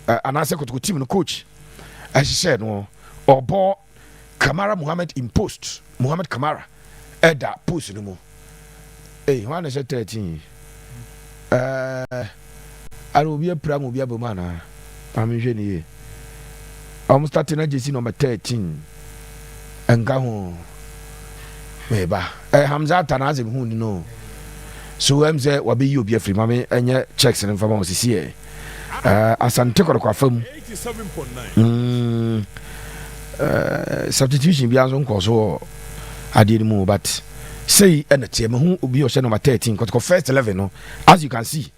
and I said Kotoko team no coach as she said no or ball Kamara Muhammad in post Muhammad Kamara Eda post no more. Hey, one is 13. I will be a pram will be a bomana. I'm in I'm starting at JC number 13 and go home. Maybe Hamza Tanazim who know. So I'm there will be you be a free mammy and your checks and information here. Asante Kotoko from 87.9. Substitution be as on course or I did more, but say and the team who will be your number 13 Kotoko first 11 no, as you can see.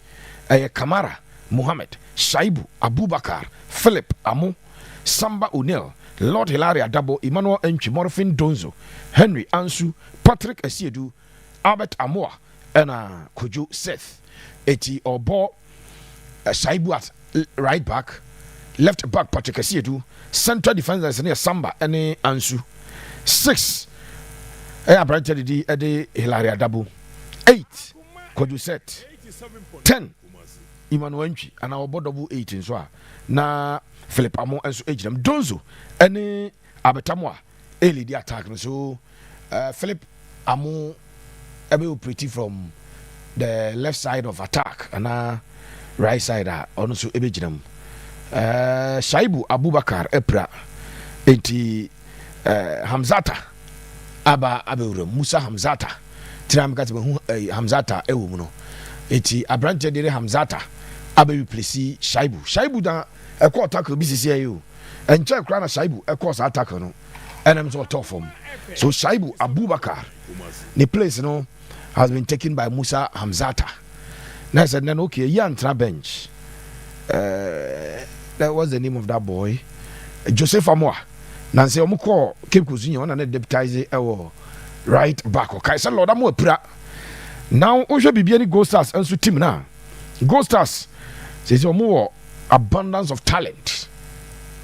Kamara Muhammad Shaibu Abubakar Philip Amu Samba O'Neil Lord Hilaria Dabo Emmanuel Enchi Morfin Donzo Henry Ansu Patrick Esiedu Albert Amoa and Kojo Seth Eti Obo Shaibu at right back left back Patrick Esiedu central defenders near Samba and Ansu 6 Edi Hilaria Dabo 8 Kojo Seth 10 Emmanuel Enchi and our double 18 so na Philip Amo and so age them Donzo any Abetamwa early the attack so Philip Amo able pretty from the left side of attack and right side also able them Shaibu Abubakar Epra enti Hamzata Aba Abura Musa Hamzata Tiram Katbu Hamzata ewumuno enti Abrante de Hamzata abe replace Shaibu da a call tackle BCCIU and check Rana Shaibu a course attacker no and I'm so tough form so Shaibu Abubakar the place has been taken by Musa Hamzata now said then okay Yantra bench that was the name of that boy Joseph Amoa Nancy Omuko Cape Cousin and deputize our right back okay so Lord Amo pra now Ojo Bibiani Goldstars and so team now Goldstars says more abundance of talent.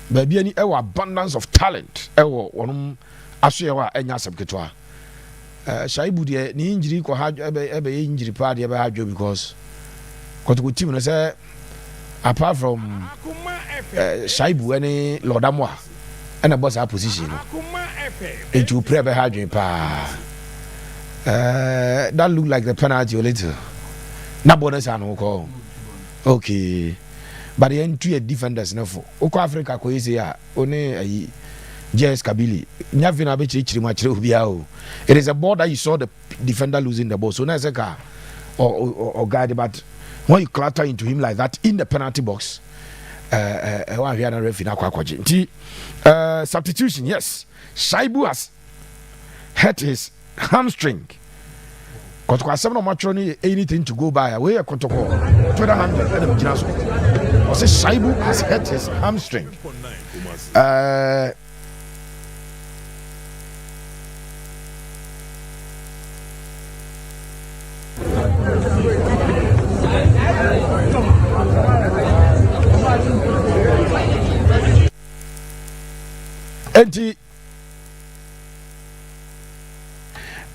Bibiani abundance of talent. One asyewa enya sebketwa. Shaibu de ni injury ko ha ebe injury pa de ebe ha jo because Kotoko team no say apart from Shaibu any Lord Amoa and a boss position. It will pray be ha jo pa. That look like the penalty a little. Na bonus an call. Okay. But the entry defenders no for. Oko Africa ko ise ya one JS Kabili. Nyavina be chiri machire obia o. It is a ball that you saw the defender losing the ball. So na say ka or guide but when you clatter into him like that in the penalty box one here na referee na kwakwaje. Nti substitution yes. Shaibu has hurt his hamstring. Kotoko 7 match anything to go by. Where Kotoko 200 and Jinaso. Say Shaibu has hurt his hamstring. And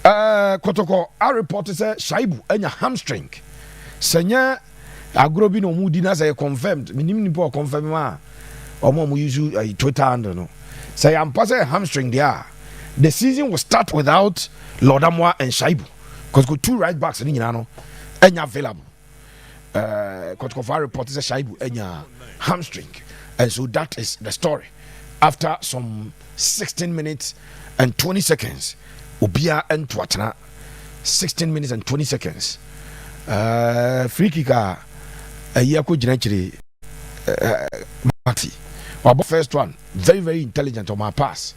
Kotoko, our reporter said Shaibu and your hamstring. Senya Agrobi no Mudina say confirmed. Minimum confirm or more use a Twitter under no. Say I'm passing a hamstring there. The season will start without Lord Amoa and Shaibu. Because go 2 right backs in Yano and available. Kotoko, our reporter said Shaibu and your hamstring. And so that is the story. After some 16 minutes and 20 seconds. Obia and Twatana 16 minutes and 20 seconds. Free kicker a Yako Genetri Maxi. Well, first one, very, very intelligent on my pass.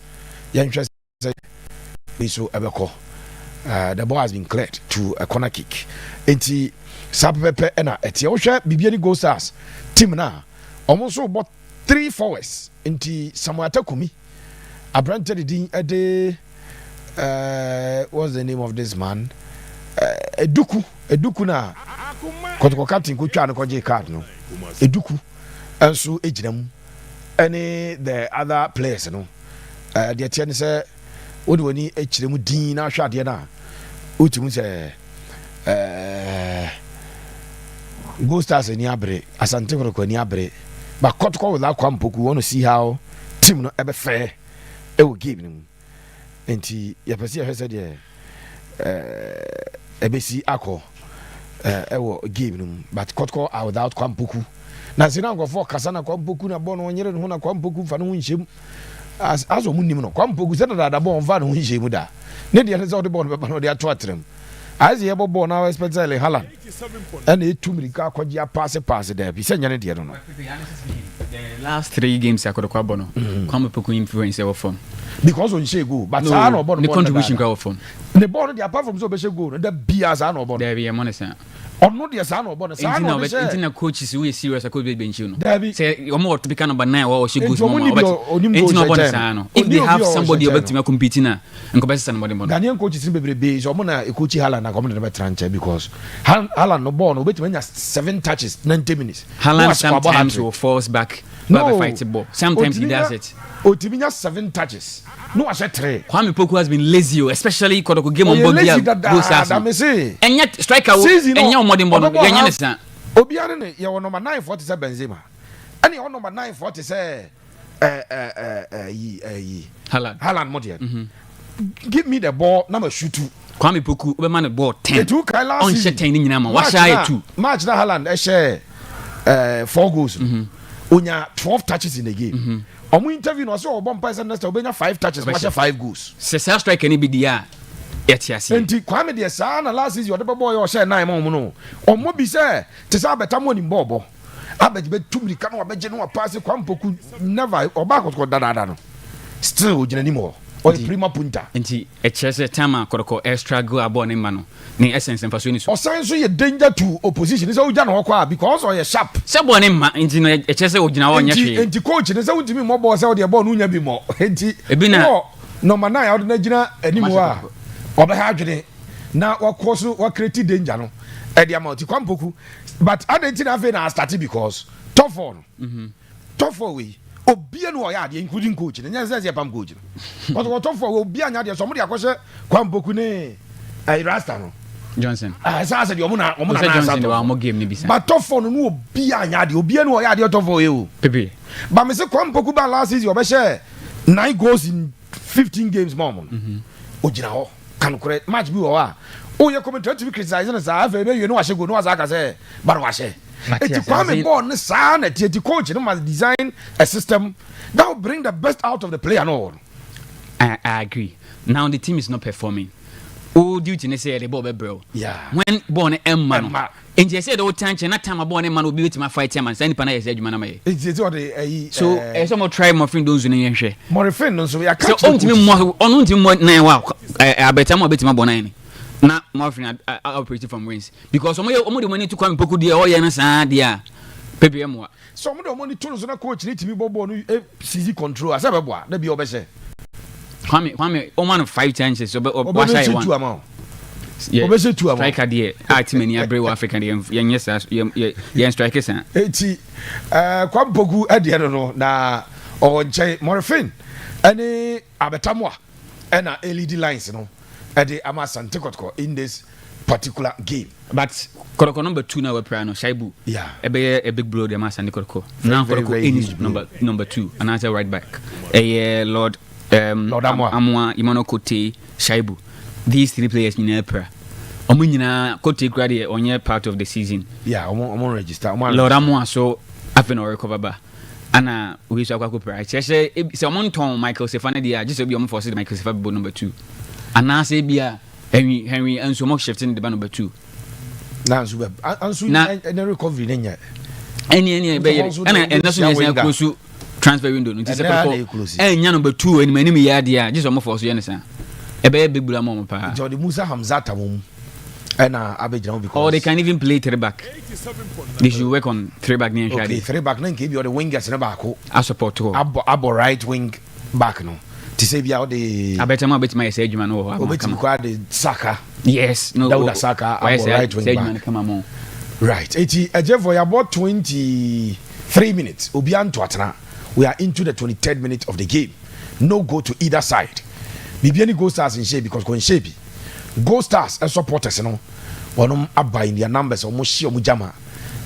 Yantress so Ebeko. The ball has been cleared to a corner kick. Enti Sapepe Ena Etiosha Bibiani Goldstars team na almost about 3 forwards. Enti Samuel Takumi. Abrante Ede what's the name of this man? Eduku na Kotoko captain ko twa no koje card no. Eduku enso ejinam any the other players no. The tian say wodi woni echiremu din na hwade na. Otimu say Goldstars ni abre Asante ko ni abre but Kotoko without Kwampoku, we want to see how team no ever fair. It will give him. And he, I said, ABC Ako, I will give him, but Kotoko are without Kwampoku. Now, see now go for Kasana Kwampoku na born 1 year and Hona Kwampoku for no him as a Munimo. Kwampoku said that the born van who he would da. Nedia has all the born, but no, they are twatrim. As he ever born now, especially Halan. And it too many car could pass there. He said, I don't know. The last 3 games I could have Kwabono, Kwampoku influence our form. Because when she go, but the contribution go from the born apart from so go, the beers are no born. There be a money. Or not the son or bonus. Internet coaches who is serious. I could be bench. Say more to become number 9 or she goes more. If they have somebody about to competing and compare somebody more. Ghanaian coaches in the base or Mona Ikuchi Halan are coming to the tranche because Halan no born, wait when 7 touches, 90 minutes. Halan sometimes will force back. No fight ball. Sometimes he does it. Otiminya 7 touches. No, I said 3. Kwame Poku has been lazy, especially Kotoko game on Goldstars. And yet striker and young modern ball. Bibiani, you number 947 Benzema. And you number 947 Haaland Modia. Give me the ball, number shoot 2. Kwame Poku, we man the ball 10. Two Kaila on Shetain in Nama. What share 2? Match that Haaland, I share 4 goals. Unya 12 touches in the game. Omu interview no so obon pass next obenya 5 touches, match 5 goals. Se sa strike any be dia. Etiasi. Enti Kwame de sa na last season the boy o share 9 mo no. Omo bi say te sa beta mo ni bobo. Abeji be tumri kan o beje no pass Kwampoku never oba ko dada no. Still ojina ni mo. O prima punta. Enti echese time Kotoko extra go abon ma no. Ni essence en faso ni so. Osan so ye danger to opposition. Say oja no kwa because o ye sharp. Se bone ma enti no echese ojina wo nya hwe. Enti coach ne say untimi mo ball say o de ball no nya bi mo. Enti ebina number 9 o de na gina animu a. Oba ha adwene na wakoso wa create danger no. E de amount Kwampoku but identity na fe na start because top 4 no. Top 4 we obia no ya de including coach ne nya say pam coach no. But top 4 obia nya de so mo de akose Kwampoku ne ai rasta no. Johnson. Sa said you na Johnson the one game ni bisa. But top 4 no obi anya de obi no ya de top 4 e o. Pepe. But me say Kwampoku ba last season obe share 9 goals in 15 games more. Ojina ho kan kore match bi wo a. O ye commentator to criticize na sa afa be you no wa shego no wa ka say but wa share. Eti Kwame ball ne sa na ti coach no must design a system that will bring the best out of the player no. I agree. Now the team is not performing. Oh, duty ne say the ball be bro. Yeah. When born man. And you said the old time na time born man will be with my fight man. Say nipa na say adwuma na me. It's what the so some more try my friend those in yenhwe. More friend no so ya catch. So ontimi mo na wa abeta mo betima born na. Na my friend operate from wins because omo the money to Kwame Poku dey all na sa dia. Pepe mo. So omo the money to no coach ni timi bobo no CZ control asabebo na bi obese. Kwame, o man 5 chances so what I want. Yeah. Obese 2 amount. Striker there. Many abre African yen strikers an. Eti Kwampoku e de no na o nche Morfin any abetamwa e na LED lines no e de ama Asante Kotoko in this particular game. But Kotoko number 2 na we play no Shaibu. Yeah. A big blow dem Asante Kotoko. Now Kotoko in number 2 and answer right back. Lord Amwa Imano Kote Shaibu. These 3 players in April. Omunyina Kote grade onye part of the season. Yeah, omo register. Lord Amwa so afi no recover ba. Ana we so akwa kopra. Say omon ton Michael Stefano dia just obi omo force Michael Stefano number 2. Ana say bia Henry Anso mo shifting the number 2. Na Anso na recovery nya. Any be ana enaso nya close transfer window no say nya number 2 any many ya dia just omo force yen say. Ebe big bula mom pa. Jordi Musa Hamzata mom. Na abegina because or they can even play 3 back. They should work on 3 back near Shadi. Okay, 3 back na nke bi o the wingers na baako. I support to. Abo right wing back no. Ti say bia o the Abetama say adwuma no. Obetimi kwa the Saka. Yes, no. That would Saka abo right wing back. Come right. Eti eje for about 23 minutes. Obi anto atena. We are into the 23rd minute of the game. No goal to either side. Bibiani Goldstars in shape because go in shape. Goldstars and supporters no wonum aba in their numbers almost share mu jama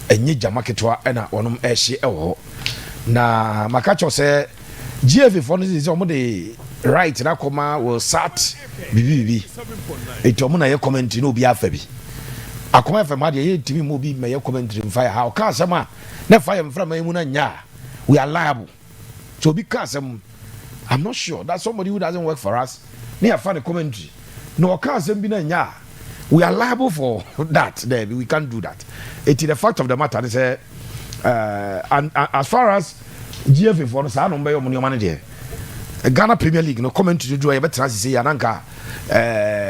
enye jama ketwa na wonum ehye ewo na makacho say GFA for this is omo the right na koma will start bibi eto omo na ye commentary no bi afa bi akoma fa ma de ye timi mo bi me ye commentary mfa ya how ka asem a na fa ya mfra ma mu na nya we are liable so bi ka asem I'm not sure that somebody who doesn't work for us near find a commentary no ka asem bi na nya we are liable for that there we can't do that it is the fact of the matter is and as far as GFA for us, I don't buy your money. Ghana Premier League, no commentary to do a better as you say, Ananka,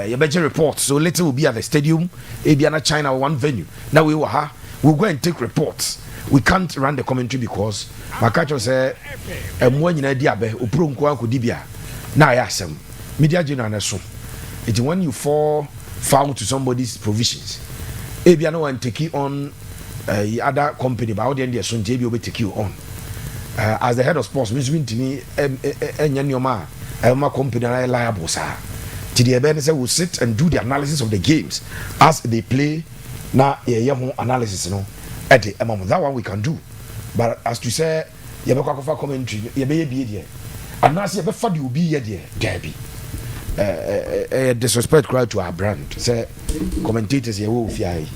your better reports. So later we'll be at the stadium, Abiana China, one venue. Now we'll go and take reports. We can't run the commentary because Makacho said, when you idea, Uprum Kwanku Dibia. Now I ask them, media general, it's when you fall foul to somebody's provisions. Abiana and take you on other company, but the end of the day, will take you on. As the head of sports, Miss Wintini, Nyanyoma, my company, I liable, sir. The Ebenezer will sit and do the analysis of the games as they play. Now, analysis, at the amount that one we can do. But as to say, you have a commentary, you may be here. And now, you have you be here, Debbie. Disrespect crowd to our brand. Say, commentators, you will fear.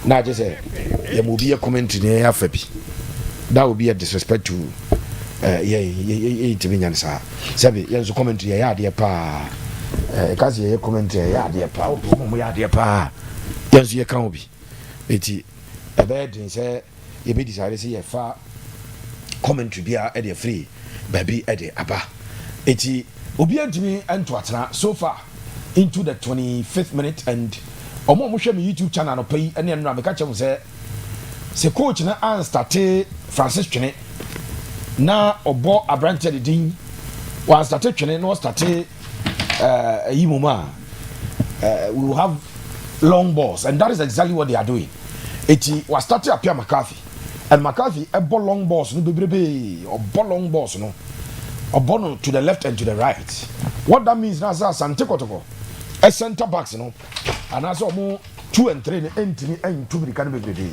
Now, just say, you will be a commentary, you have that would be a disrespect to Timinian sir. Sabi, yes, commentary, ya dear pa. Kasi commentary, ya dear pa. Ya dear pa. Yes, you can't be. Eti, a bed and say, you be decided to see a far commentary be at the free, baby at the abba. Eti, Obian to me and Twatna so far into the 25th minute and Omo Mushemi YouTube channel pay and then Ramikacha say. Se coach na an starte Francis Twene na obo Abrante de din wa starte Twene no starte yimoma we will have long balls and that is exactly what they are doing. Eti wa starte Apia McCarthy and McCarthy ebo long balls no bebrebe obo long balls no obo no to the left and to the right. What that means na Asante Kotoko a center backs no and as omo 2 and 3 entimi and 2 kan bebrebe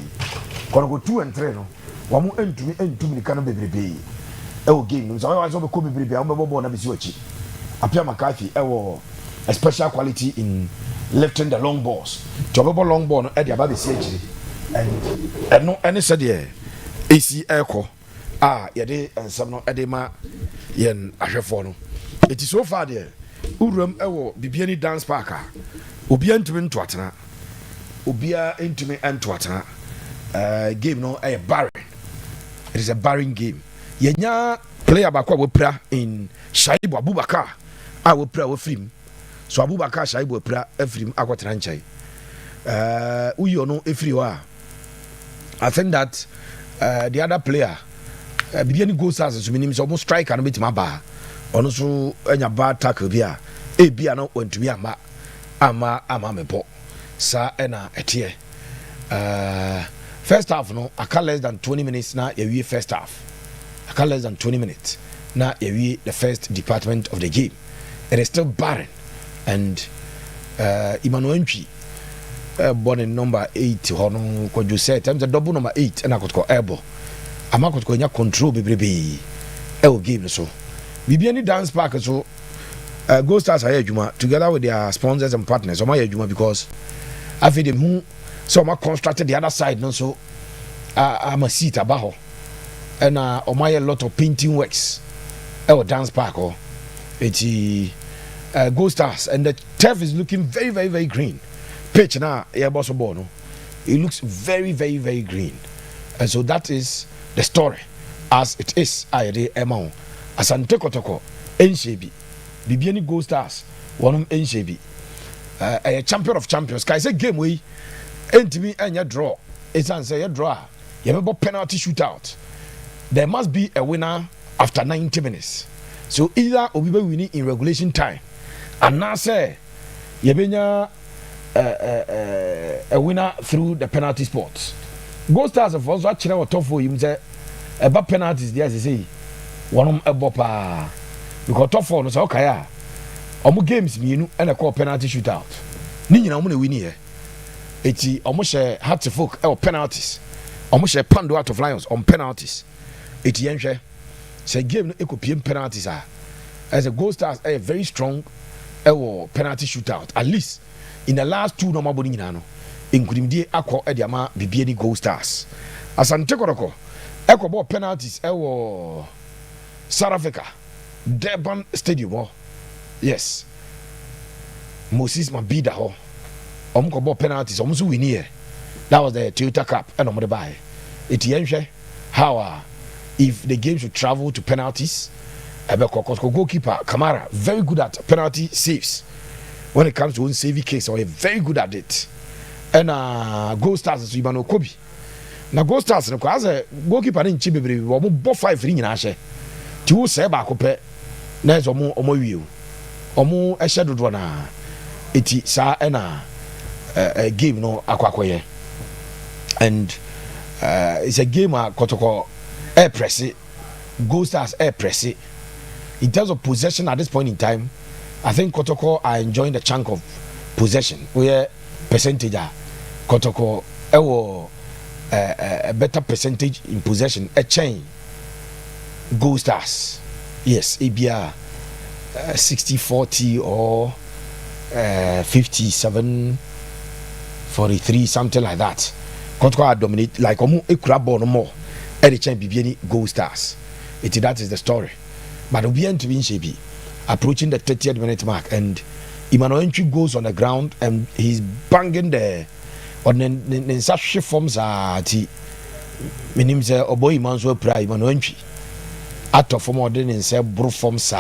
Kotoko 2 and 3 no wamu entumi kan bebrebe e o game no so I be ko bebrebe am be bobo na be si wachi Apia McCarthy a special quality in lifting the long balls to bobo long ball no e dia ba be si akiri and no any said there AC Echo ye de ensam no e de ma yen ahwefo no it is so far there uram e wo Bibiani dance park obi antumi nto atena obia entumi ento atena game no a barren. It is a barren game. Yenya player bakwa we pra in Shaibu Abubakar we pra we film. So Abubakar Shaibu we pra film akwatena nchai. Uyo no efri wa. I think that the other player Bibiani Goldstars so minim so almost striker no betima ba. Ono so enya bad tackle bia. Bia no ontumi ama mebo. Sa ena etie. First half no aka less than 20 minutes na we first half. Aka less than 20 minutes na we the first department of the game. It is still barren and Emmanuel Ntwi born in number 8 hono koju set times the double number 8 and akotko elbow. Amakotko nya control bebrebe game so. Bibiani dance park so Goldstars are adwuma together with their sponsors and partners. Oma adwuma because after them who so I constructed the other side no so I'm a seat about and a lot of painting works dance park it's Goldstars and the turf is looking very very very green pitch now no it looks very very very green and so that is the story as it is Asante Kotoko Enshebi Bibiani Goldstars one Enshebi a champion of champions kai say game we entimi anya draw it's answer draw you have a penalty shootout. There must be a winner after 90 minutes. So either we will win in regulation time and now say you benya a winner through the penalty spots. Goldstars of us actually were tough for him say about penalties there say one a bopa because tough for us okay omo games mienu and a call penalty shootout. Ni nyina omo na win here. Eti omo share hat to folk penalties. Omo share Pando out of Lions on penalties. eti yenhwe say game no ekopiem penalties as a Goldstars very strong penalty shootout at least in the last 2 normal body nyina no nkudimdie akọ ama Bibiani Goldstars Asante Kotoko ball penalties South Africa Durban Stadium yes Moses Mabida ball penalties so win here that was the Toyota Cup and omode buy it yenhwe how if the game should travel to penalties goalkeeper Kamara very good at penalty saves when it comes to own saving case or very good at it and Goldstars so Ibano Kobi na Goldstars no as a goalkeeper in chibebre wo bo 5 ri nyina hye ti wo se ba ko pe na zo omo wiu omo ehye dodo na eti sa na game no akwakoye and it's a game Kotoko air press Goldstars air press in terms of possession at this point in time. I think Kotoko are enjoying the chunk of possession where percentage Kotoko a better percentage in possession a chain Goldstars yes ABR 60-40 or 57-43 something like that. Kotoko dominate like a crab ball no more any chain Bibiani Goldstars that is the story. But Bibiani to be in shape approaching the 30th minute mark and Emmanuel Entry goes on the ground and he's banging the on the such forms ti menim say oboy manso pra Emmanuel Entry out of form ordin say bro forms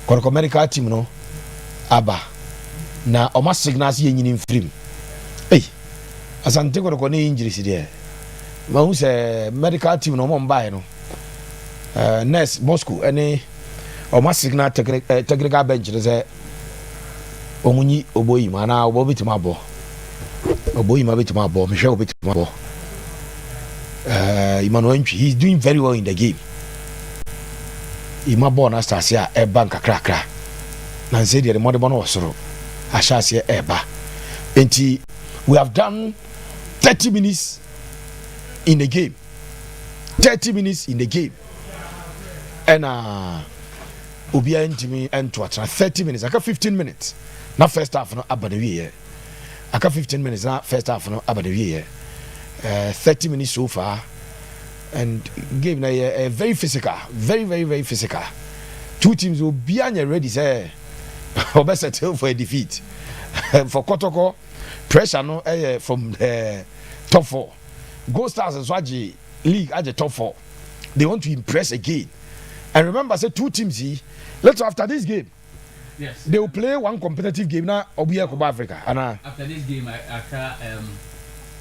Kotoko medical team no aba na o ma signals ye nyini mfrim Asante Kotoko ne injuries there ma hu say medical team no mo mbae no nurse Bosco any or my signal technical bench say omunyi oboyi mana obo bitima bo oboyi ma bitima bo me hwe obitima bo Emmanuel Entry he's doing very well in the game ima ball na start here e bank kakra na say the mother no osoro ashas here eba enti we have done 30 minutes in the game 30 minutes in the game and Obia ntimi ento atra 30 minutes aka 15 minutes na first half no abadawie aka 15 minutes na first half no abadawie 30 minutes so far and game na very physical very physical two teams will be ready say settle for a defeat for Kotoko pressure no from the top 4 Goldstars and Swaji league at the top 4 they want to impress again. And remember, say 2 teams here. Let's after this game, yes, they will play one competitive game now. Obiya Kuba Africa. And after this game, after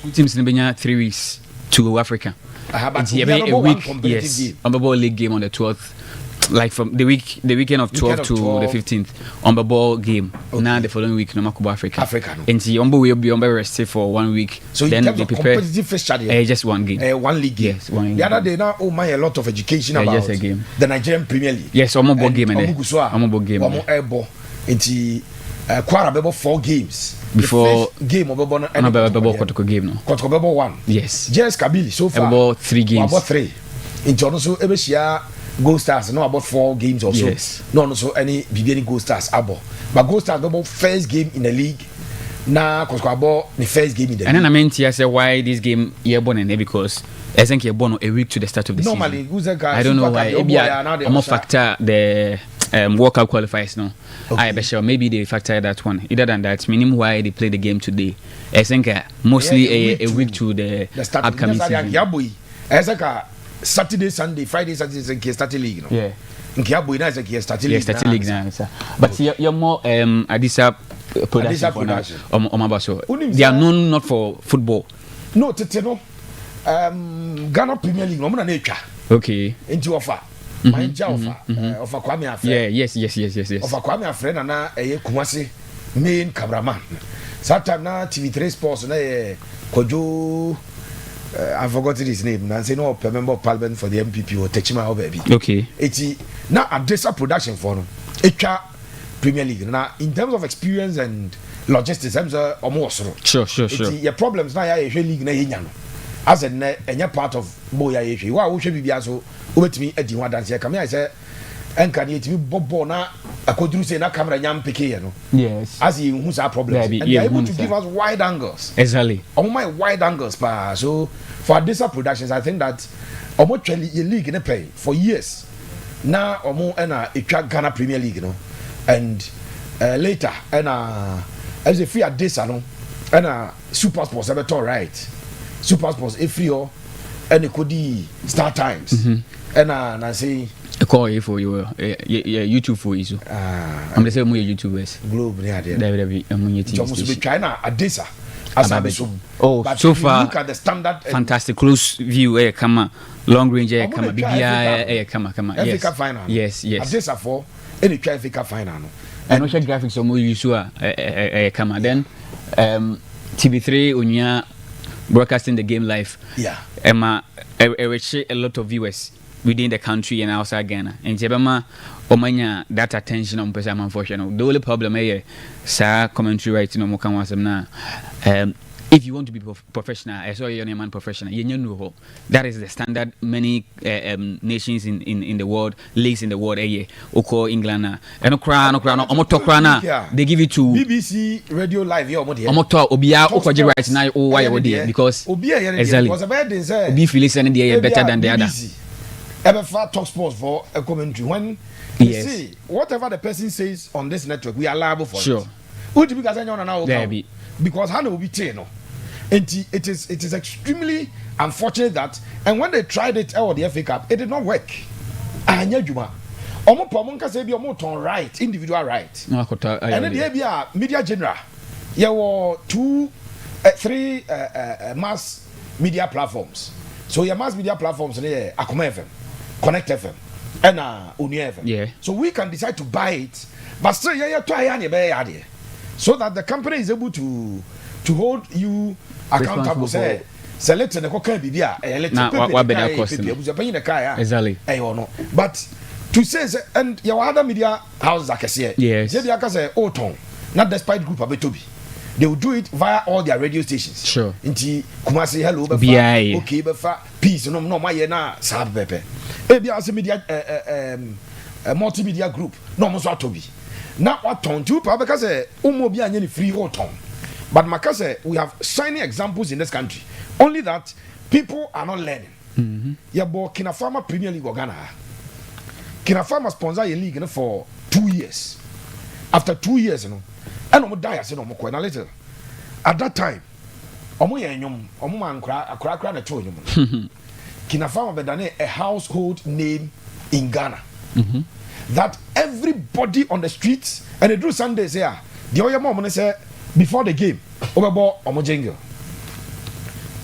2 teams in Benya 3 weeks to Africa. It's a week, yes, game. On the ball league game on the 12th, like from the weekend of 12 to the 15th on the ball game. Okay. Now the following week, no Makuba Africa. No. And the Umbo will be rested for 1 week. So then they prepare competitive fixture, just one game. One league game. Yes, one the other day now, a lot of education about just a game. The Nigerian Premier League. Yes, one more ball game. One more game. One more airball. Into Kwara 4 games. Before game of Kotoko game no. Kotoko 1. Yes. Just Kabili so far. About 3 games. About 3. Into also Ebesia Goldstars no about 4 games or so. Yes. No so any Bibiani Goldstars abo. But Goldstars about first game in the league. Now Kotoko about the first game in the league. And then I meant to say why this game year born and because I think you're born a week to the start of the normally, season. I don't know why. Maybe I'm more factor the World Cup qualifiers now. Okay. I bet sure maybe they factor that one. Other than that, meaning why they play the game today. I think mostly a week to the upcoming season. I think Saturday, Sunday, Friday, Saturday, starting league. Yeah. Nkiaboy na say starting league. Yeah, starting league now, sir. But you're more Adisa production. They are known not for football. No, Teteno. Ghana Premier League. No, na etwa. Okay. Into offer. My offer. Offer Kwame Afre. Yeah, yes. Offer Kwame Afre na Kumasi main cameraman. Saturday na TV3 Sports na Kojo. I forgot his name. And say no member of parliament for the MPP or Techima baby. Okay. It's now Adesa production for them. Etwa Premier League. Now in terms of experience and logistics, I'm almost sure. Your problems now. Your league na yenyano. as a part of boya issue. Why we should be so with me at the one dance here. Come here, I say, and can you be bobo na a could say na camera yam pique, yes, as he who's our problem, and they're able to give us wide angles. Exactly. On my wide angles, pa. So for this productions, I think that almost a league in a pay for years. Now almost and a Ghana Premier League, and later and as a free at this, and Super Sports ever right. Super Sports if you and it could be Star Times and I say a call here for you YouTube for you I'm the same way YouTubers Globe near there China at this oh so far look at the standard fantastic close view come long range come Bibiani come Africa final yes at this for any Africa final and no graphics or more use come then TV3 unya broadcasting the game live. Yeah. Emma, reach a lot of viewers within the country and outside Ghana. And Jebama, Omanya, that attention on person, unfortunately. The only problem here, sir, commentary writing on Mokan now. If you want to be professional, I saw your name and professional. You know that is the standard. Many nations in the world, leagues in the world, Oko England, and Okrana, they give it to BBC Radio Live. Omoto Obia Okoji right now. Oh, why would they? Because exactly. Obi feels any day better than the other. Ever far talk sports for a commentary when you see whatever the person says on this network, we are liable for sure. It. Because Hannah will be no. And it is extremely unfortunate that and when they tried it out the FA Cup, it did not work. Anya Juma. Omo Pomonka say be omo ton right, individual right. And then there be media general. There were three mass media platforms. So your mass media platforms there Akuma FM, Connect FM, and Uni FM. Yeah. So we can decide to buy it, but still try so that the company is able to hold you accountable. Say select the coca bibia exactly. But to say and your other media houses like I say yes not despite group abetobi they will do it via all their radio stations. Sure. Inti Kumasi hello befa okay befa peace no my na sab pepe ebia as media multimedia group no mo so atobi now what ton two because umo bi anya ni free hold ton. But Makase, we have shining examples in this country. Only that people are not learning. Yeah, but Kina Farmer Premier League Ghana. Kina Farmer sponsor a league for 2 years. After 2 years, and I'm die as no more later. At that time, Kina Farmer Bedane a household name in Ghana. That everybody on the streets and they do Sundays here. The other mom say before the game, Obebo omo jingle.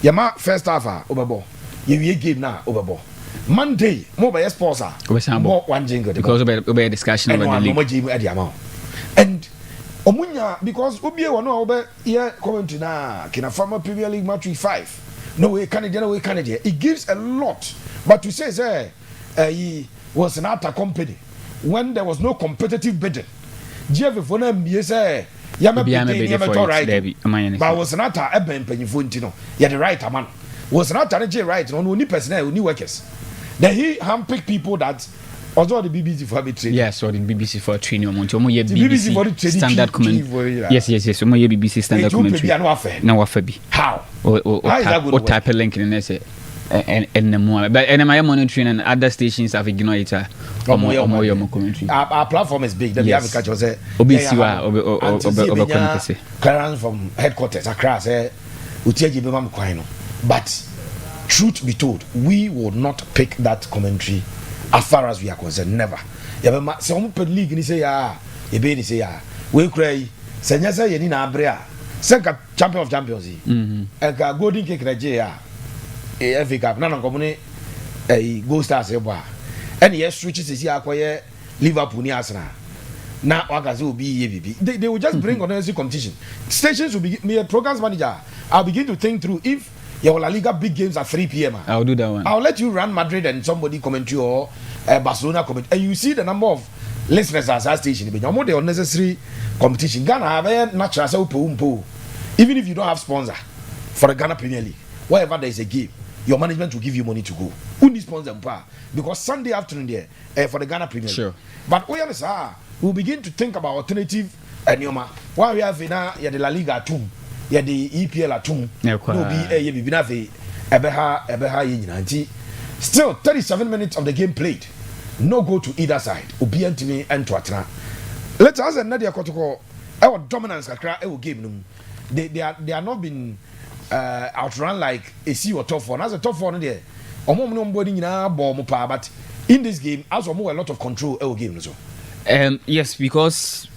Yama first half Obebo. You game now Obebo. Monday, more by sponsor. More one jingle because obey discussion about the league. And Omunya because Ubie wano obe here commentary na Kina Farmer Premier League match 5. No way Canada, no way Canada. It gives a lot. But to say he was an art company when there was no competitive bidding. GF for them say Yama be right. But was not a ben penifantino. You the right man. Was not a right on only personnel, only workers. Then he handpicked people that although the BBC for training. Yes, or the BBC for training. BBC for the standard commentary. Yes. So my BBC standard commentary. No wafabi. How? Or type a link in the and the more. But and my monitoring and other stations have ignored it. Our platform is big. The have catch was clearance from headquarters across but truth be told, we will not pick that commentary as far as we are concerned. Never. Some league ni say ni say we cry senya say yeni na abrea senka champion of champions eka golden cake Nigeria FA Cup na komune Goldstars eba and yes switch say akoye Liverpool ni Arsenal na wagazi will be bibi they will just bring unnecessary competition. Stations will be me a programs manager. I'll begin to think through if your La Liga big games at 3 p.m. I'll do that one. I'll let you run Madrid and somebody commentary or Barcelona commentary, and you see the number of listeners at that station. But more the unnecessary competition. Ghana have a natural even if you don't have sponsor for the Ghana Premier League. wherever there is a game, your management will give you money to go. Who needs sponsor because Sunday afternoon there for the Ghana Premier League. Sure. But we'll begin to think about alternative while we have the La Liga at home, the EPL at home, no be Bibiani still 37 minutes of the game played, no goal to either side. Obiantimi and Tuatna. Let's ask Nadia Kotoko our dominance game. They are not been outrun like a C or top four. As a top four there, but in this game, as a lot of control game. Yes, because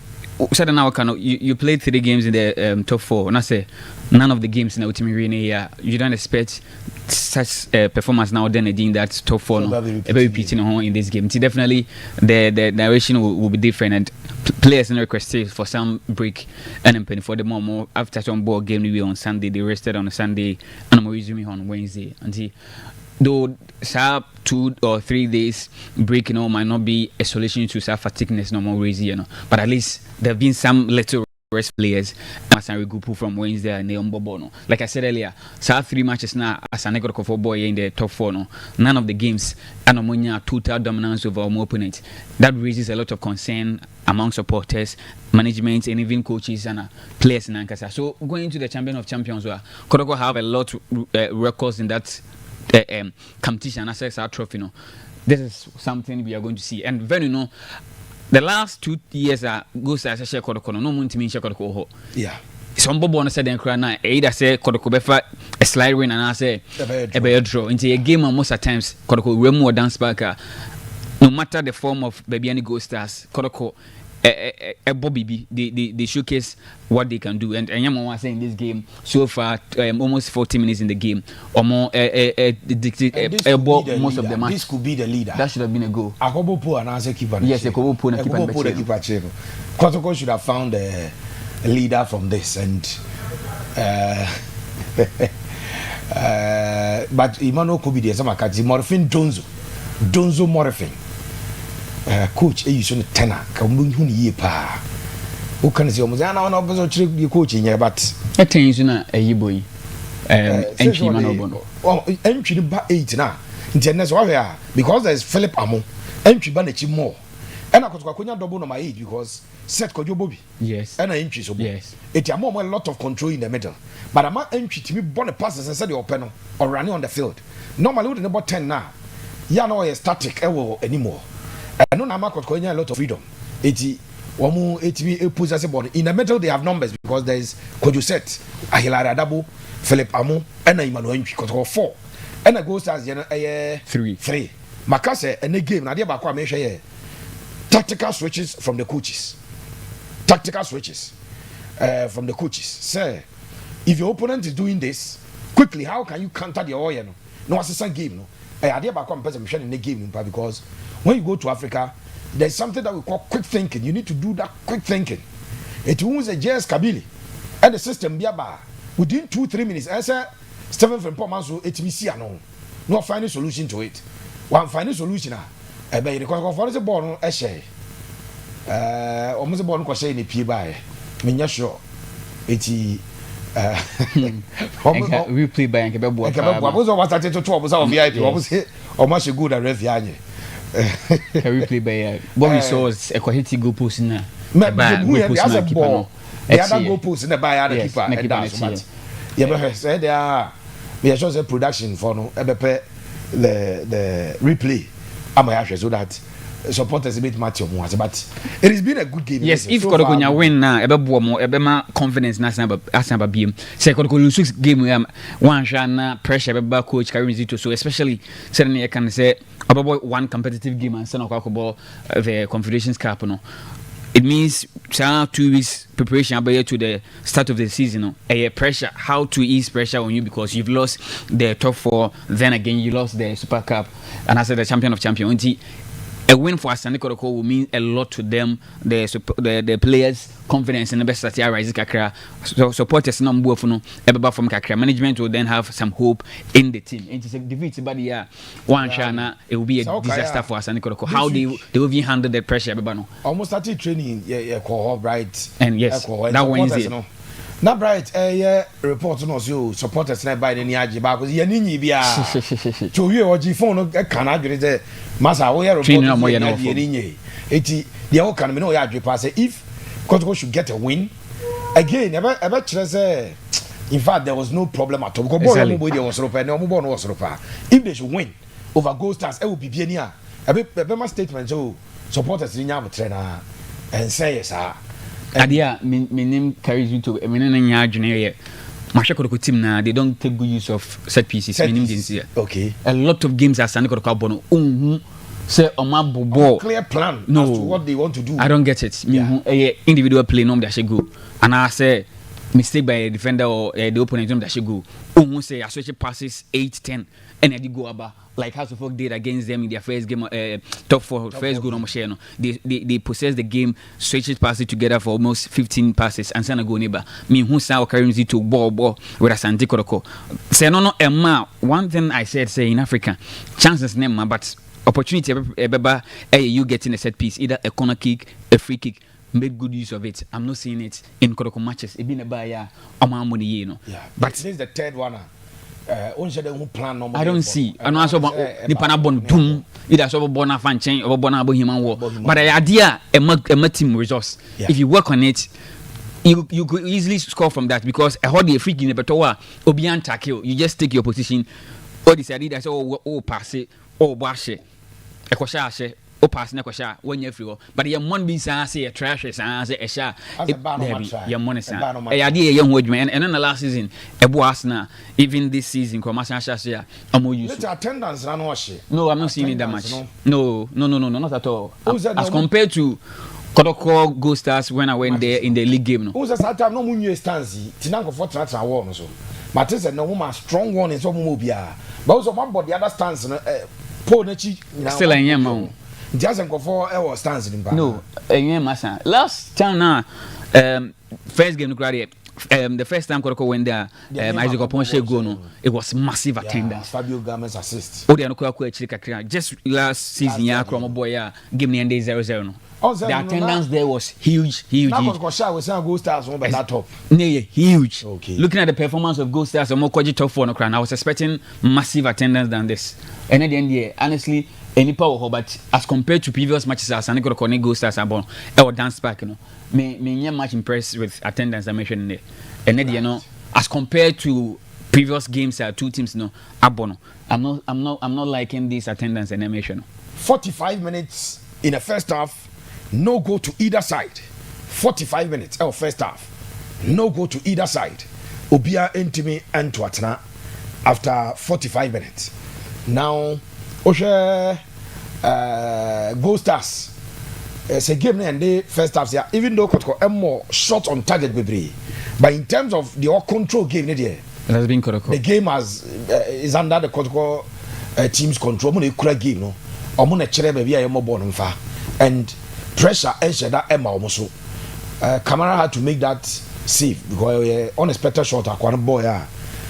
certain now you played 3 games in the top 4, and I say none of the games in the ultimate arena. You don't expect such performance now. Then again, that's top 4. No, repeating in this game. Definitely, the narration will be different, and players requested for some break and then for the more after some ball game we on Sunday. They rested on a Sunday, and I'm resuming on Wednesday. And though 2 or 3 days break, might not be a solution to fatigueness no more easy, but at least there have been some little rest players as I regroup from Wednesday and they on like I said earlier, 3 matches now as an Kotoko for boy in the top 4 none of the games and total dominance over our opponent. That raises a lot of concern among supporters, management, and even coaches and players in Ankasa. So going into the Champion of Champions, Kotoko have a lot records in that competition as our trophy. This is something we are going to see, and very the last 2 years Goldstars as share Kotoko no mun timi share Kotoko. Yeah, some bobo said then cry na either say Kotoko befa a slide win and I say a better draw into a game, and most at times Kotoko way more dance back. No matter the form of Bibiani Goldstars, Kotoko Bobby they showcase what they can do, and Yama was saying this game so far almost 40 minutes in the game or more most of the match. This could be the leader. That should have been a goal. Akobopo and answer keeper. Yes, Akobopo and keeper. Kotoko should have found a leader from this, and but Emmanuel could be there. Some Morfin Donzo Morfin. Coach you should tenor come ye pa who can see almost an opposite you coaching here, but a thing a boy entry man entry ba 8 now because there's Philip Amo entry banechi more and I could go double no my age because set Kojo Bobby. Yes, and I entry so yes it's a more a lot of control in the middle, but I'm not entry to me born the passes and said the open or running on the field normally within about 10 now a static anymore. I know Nama got a lot of freedom. 80 puts body. In the middle, they have numbers because there is Kojuset, Ahilara Dabo, Philip Amo, and Emmanuel because 4. And I go as 3. Makase and the game, Nadia Bakwa measure tactical switches from the coaches. From the coaches. Sir, if your opponent is doing this, quickly, how can you counter the oil? No, it's a game. No, I did back on person in the game because when you go to Africa, there's something that we call quick thinking. You need to do that quick thinking. It was a JS Kabili and the system biaba within 2-3 minutes. I said, Stephen from Pomanso, HBC, no final solution to it. One final solution, I bet you for the ball, I say, almost a born question in the P by Minya sure. We play by and Kebab was what I did to 12 of VIP. What was it? Or much good at Reviani. We play by what we saw is a quality go post in there. The other go post in the by other keeper. Yeah, said there are a production for no the replay. I'm actually so that supporters a bit much more, but it has been a good game. Yes, if Kotoko win now, more confidence na asamba beam. Say Kotoko lose game one shana pressure about coach carrying it, so especially certainly I can say about one competitive game and send about the Confederations Cup. No, it means 2 weeks preparation about to the start of the season. A pressure, how to ease pressure on you because you've lost the top 4, then again you lost the Super Cup, and I said the champion of champions. A win for Asante Kotoko will mean a lot to them, the players' confidence in the best that rises kakra. So supporters number from kakra management will then have some hope in the team. And it's a defeat, but one shana it will be a disaster for Asante Kotoko. How they will even handle the pressure, almost started training, right? And yes, that Wednesday. na bright report no so supporters na by ni age ba ko ye ni bia to wie oji phone no ka na adwere say masa wo ye report ye ni nye eti the all can me no ya adwere pa say if Kotoko should get a win again ebe kire say in fact there was no problem at all because boy there was ropa no boy no was ropa if they should win over Goldstars e will be Bibiani ebe my statement so supporters ni nya botre na and say yes Adia, my name carries you to a minute and Kotoko team now, they don't take good use of set pieces. Okay. A lot of games are Asante Kotoko say ball. Clear plan as to what they want to do. I don't get it. Individual play no that should go. And I say mistake by a defender or the opponent that should go. Say I switch passes 8-10 and they go about. Like how Suffolk did against them in their first game, top 4 first goal on Mosheno. They possess the game, switches passes together for almost 15 passes, and send a goal neighbor. Me who saw currency to ball with Asante Kotoko. Say no, Emma. One thing I said, say in Africa, chances name, but opportunity, you getting a set piece, either a corner kick, a free kick. Make good use of it. I'm not seeing it in Kotoko matches. It been a buyer, money, you know. Yeah, but this is the third one. I don't see. I know also the panabon boom. Either so bona fan chain or bona human war. But the idea a team resource. If you work on it, you could easily score from that because a hot free in the betoa obian tackle. You just take your position. Or decided that pass it or wash it. A kwasha o pass na kwasha when you free. But your mon be say a trash say a sha. Your money say. A idea young woodman and then the last season a boss na even this season commercial share I'm more used to attendance ran wash. No, I'm not seeing it that much. No, not at all. As compared to Kotoko Goldstars when I went there in the league game. No. Who's that time no munye stands tinanko for transfer war no so. But say no woman strong one is so mobia. But also one body other stands Paul Nechi still a young man. Just go for our stands in no, last time now, first game the first time Kotoko went there, Isaac Oponche go no, it was massive attendance. Fabio Games assist. Just last season, give me a day 0-0 no. The attendance there was huge. Now Kotoko was saying Goldstars on that top. Huge. Okay. Looking at the performance of Goldstars, I'm more top 4 no crown. I was expecting massive attendance than this. And at the end, honestly. Any power, but as compared to previous matches, Asante Kotoko Goldstars are born. Our dance back, you know. Me much impressed with attendance I mentioned there. And then you know, as compared to previous games, two teams, no, abono. I'm not liking this attendance and animation. 45 minutes in the first half, no goal to either side. 45 minutes first half, no goal to either side. Obia Intimi and Tuatna after 45 minutes. Now. Goldstars. It's a game and the first half here. Even though Kotoko more shot on target, baby, but in terms of the all control game, it has been Kotoko. The game is under the Kotoko team's control. Mo na game no. Omo na chere baby ayo mo ball nfa and pressure ensure that Emma almost. Camara had to make that save because unexpected shot akwa boy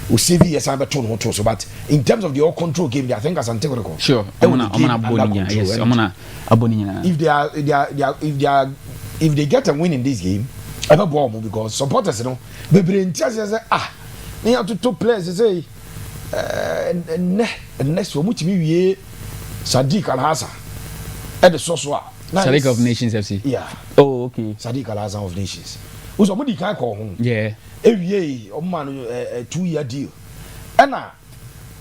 Usivi yes I'm beton so but in terms of the all control game I think Asante Kotoko. Sure. Yes, if they get a win in this game, ever bomb because supporters you know bebre ntia say they have to two players say next one mutimi wie Sadiq Alhassa at the Soswa. Sadiq of Nations FC. Yeah. Oh okay. Sadiq Alhassa of Nations. Who's somebody can call home. Yeah. Every man a 2-year deal. And now,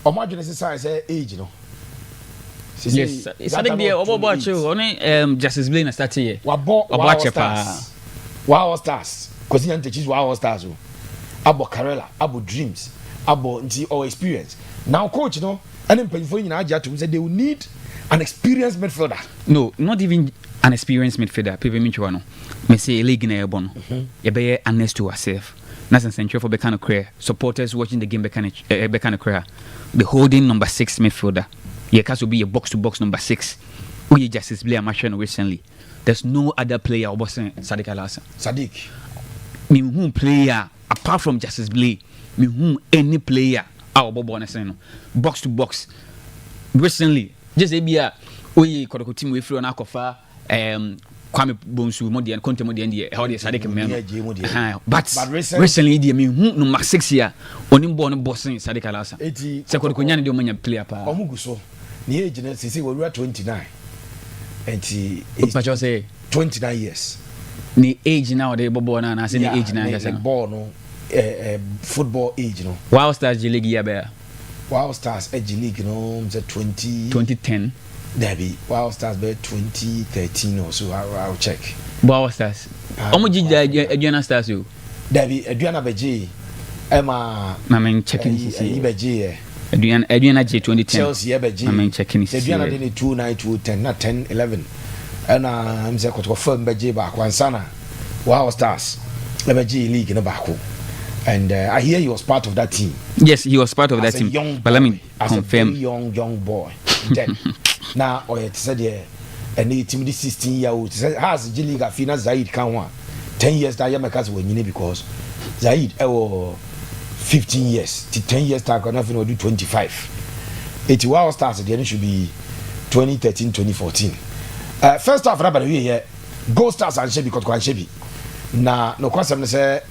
imagine say age, you know. Yes, Sadiq be about you. Only Justice Blaine started here. Wow stars. Because he teaches wow stars. Abo Karela, abo dreams, abo or experience. Now, coach, you know, and then paying for you in to say they will need an experienced midfielder. No, not even an experienced midfielder. People mean you know. Me say a league in a bon. You be honest to yourself. That's essential for Bekano career. Supporters watching the game Bekano career. The holding number 6 midfielder. You can be a box-to-box number 6. Who you just play a match recently. There's no other player over Sadiq Alhassa. Sadiq. Me who player apart from Justice Blay. Me who any player our box-to-box. Recently, just a we Kotoko team we through an Akofa Kwame Bonsu modi and Conte modi and how they Sadik Mem. But recently the me number 6 year onim born bossing Sadik Alasa. Se ko ko nyane de omanya player pa. Omuguso. Ni age na sisi we 29. Enti Pacho say 29 years. Ni age now they bobo na say ni age na yes. Ball no football age no. Wow Stars League year be. Wow Stars Edge League no 2010. Debbie, Wow Stars be 2013 or so. I'll check. Wow Stars. Omo Adriana Stars you. Debbie, Adriana Beji. Emma. I'm checking. Beji. Adriana J 2010. Chelsea Beji. I'm checking. Adriana did 2-9, 2-10, not 10, 11. And I'm saying Kotoko firm Beji back one sana. Wow Stars. Beji League in the Baku. And I hear he was part of that team. Yes, he was part of that team. But let me confirm. As a very young boy. Then. Now, or it said, yeah, and the team 16-year-old has G League Afina Zaid Kanwa 10 years that Yamakas were in because Zaid 15 years to 10 years that nothing will do 25. 81 starts again, it should be 2013-2014. First off, Rabbi here, Goldstars and Shebi Kotoko and Shebi. Now, no question, say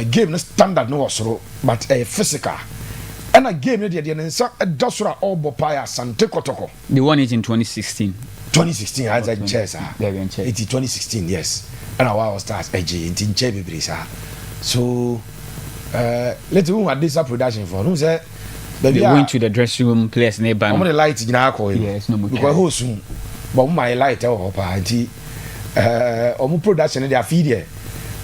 game standard no so, but physical. And a game the Dasura all bopaya Asante Kotoko. The one is in 2016. 2016 as a chess. It's 2016, yes. And our stars AJ in Chebe Brisa. So let's do what this production for. Who said they went to the dressing room place nearby. I'm the light in our yes, no more. Because who soon but my light or party production they are feed